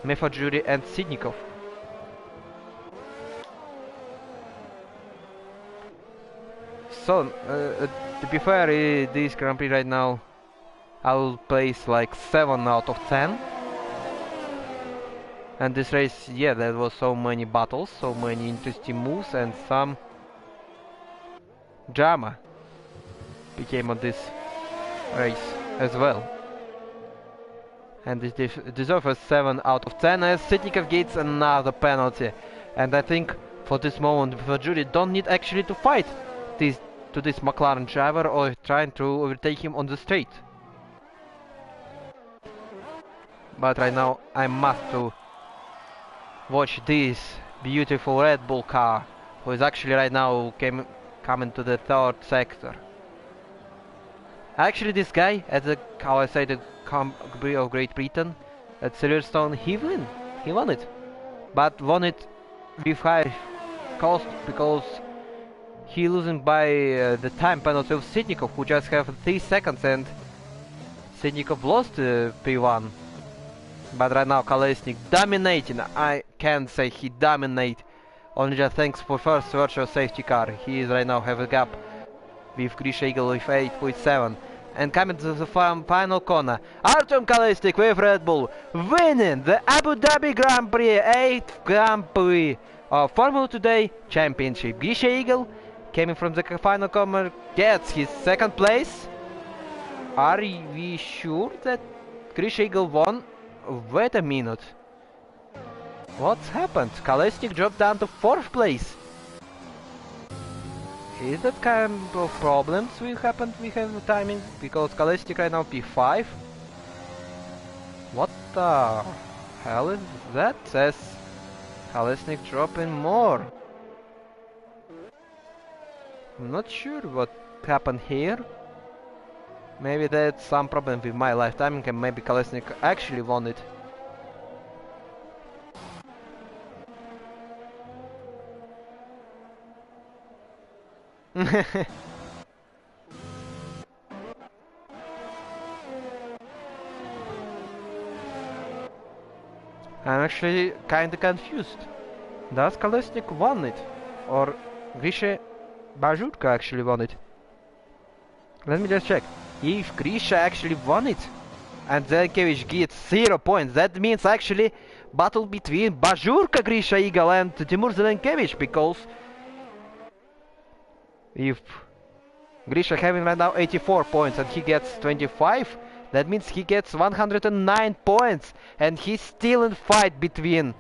Mefajuri and Sitnikov. So, to be fair, this Grand Prix right now, I will place like 7 out of 10. And this race, yeah, there was so many battles, so many interesting moves, and some drama became on this race as well. And this deserves a 7 out of 10 as Sitnikov gets another penalty. And I think for this moment Mefajuri don't need actually to fight this McLaren driver or trying to overtake him on the straight. But right now I must to watch this beautiful Red Bull car, who is actually right now coming to the 3rd sector. Actually this guy, at the, how I say, the Grand Prix of Great Britain at Silverstone, he won it. But won it with high cost, because he losing by the time penalty of Sitnikov, who just have 3 seconds, and Sitnikov lost P1. But right now Kolesnik dominating. I can't say he dominate, only just thanks for first virtual safety car. He is right now have a gap with Grisha Eagle with 8.7. And coming to the final corner, Artem Kolesnik with Red Bull winning the Abu-Dhabi Grand Prix, 8th Grand Prix of Formula Today Championship. Grisha Eagle, coming from the final corner, gets his 2nd place. Are we sure that Grisha Eagle won? Wait a minute. What's happened? Kolesnik dropped down to 4th place. Is that kind of problems we have timing? Because Kolesnik right now P5. What the hell is that? Says Kolesnik dropping more. I'm not sure what happened here. Maybe that's some problem with my live timing, and maybe Kolesnik actually won it. I'm actually kinda confused. Does Kolesnik won it? Or Grisha Bajurka actually won it? Let me just check. If Grisha actually won it and Zelenkiewicz gets 0 points, that means actually battle between Bajurka, Grisha Eagle and Timur Zelenkiewicz, because if Grisha having right now 84 points and he gets 25, that means he gets 109 points, and he's still in fight between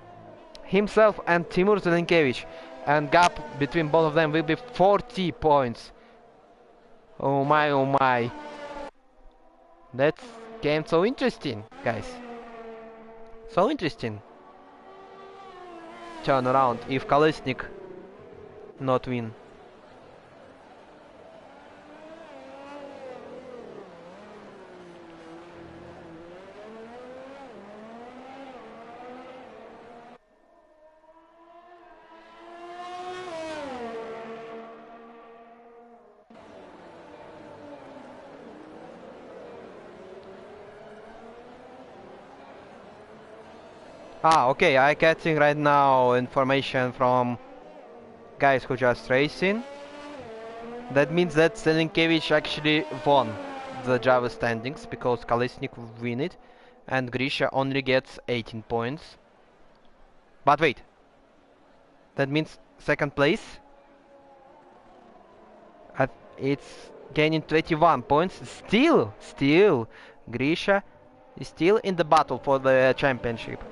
himself and Timur Zelenkiewicz, and gap between both of them will be 40 points. Oh my, oh my. That game so interesting, guys. So interesting. Turn around if Kolesnik not win. Ah, okay, I getting right now information from guys who just racing. That means that Selinkevich actually won the Java standings because Kolesnik win it and Grisha only gets 18 points. But wait, that means second place? It's gaining 21 points. Still, Grisha is still in the battle for the championship.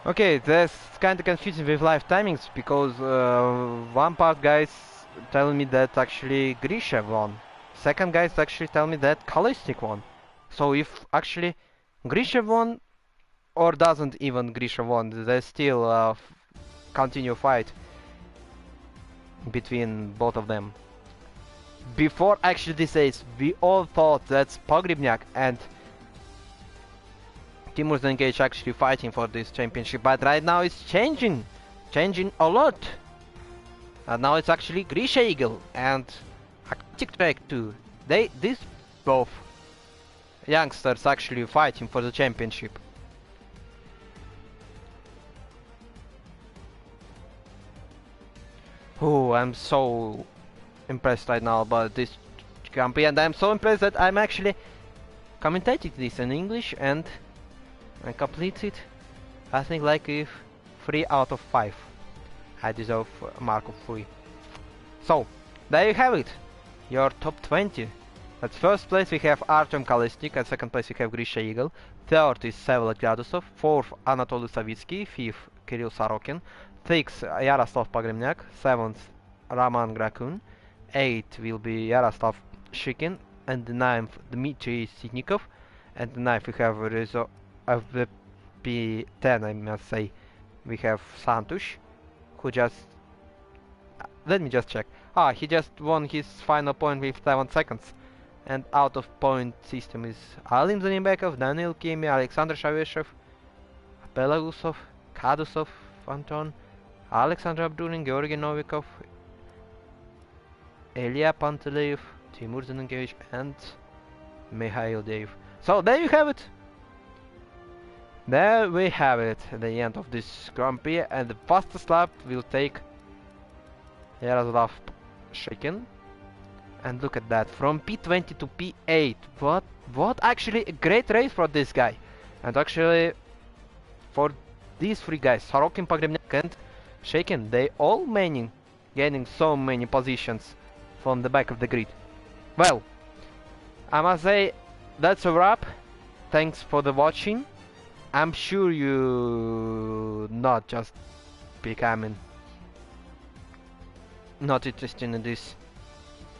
Okay, that's kind of confusing with live timings because one part guys telling me that actually Grisha won. Second guys actually tell me that Kalistnik won. So if actually Grisha won or doesn't even Grisha won, there's still a continue fight between both of them. Before actually this race, we all thought that's Pogrebnyak and Timur Zengage actually fighting for this championship, but right now it's changing a lot. And now it's actually Grisha Eagle and Aquatic Track too. These both youngsters actually fighting for the championship. Oh, I'm so impressed right now about this Grand Prix, and I'm so impressed that I'm actually commentating this in English and I completed, I think, like if 3 out of 5. I deserve a mark of 3. So, there you have it, your top 20. At first place we have Artem Kolesnik, at second place we have Grisha Eagle, third is Vsevolod Gradusov, fourth Anatoly Savitsky, fifth Kirill Sorokin, sixth Yaroslav Pogremnyak, seventh Roman Grakun, eighth will be Yaroslav Shikin, and the ninth Dmitry Sitnikov, and the ninth we have of the P10, I must say, we have Santush, who just... let me just check. Ah, he just won his final point with 7 seconds. And out of point system is Alim Zanibekov, Daniil Kimi, Alexander Shaveshev, Pelagusov, Kadusov, Anton, Alexander Abdulin, Georgy Novikov, Ilya Panteleev, Timur Zaninkevich, and Mikhail Dev. So there you have it! There we have it, the end of this Grand Prix, and the fastest lap will take Yaroslav Shikin. And look at that, from P20 to P8. What actually a great race for this guy. And actually, for these three guys, Sorokin, Pogrebnyak and Shikin, they all gaining so many positions from the back of the grid. Well, I must say, that's a wrap. Thanks for the watching. I'm sure you not just becoming not interested in this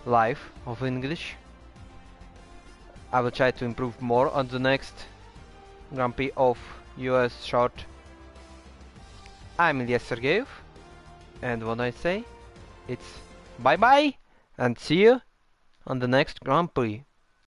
live of English. I will try to improve more on the next Grand Prix of US short. I'm Ilya Sergeyev, and when I say it's bye bye and see you on the next Grand Prix.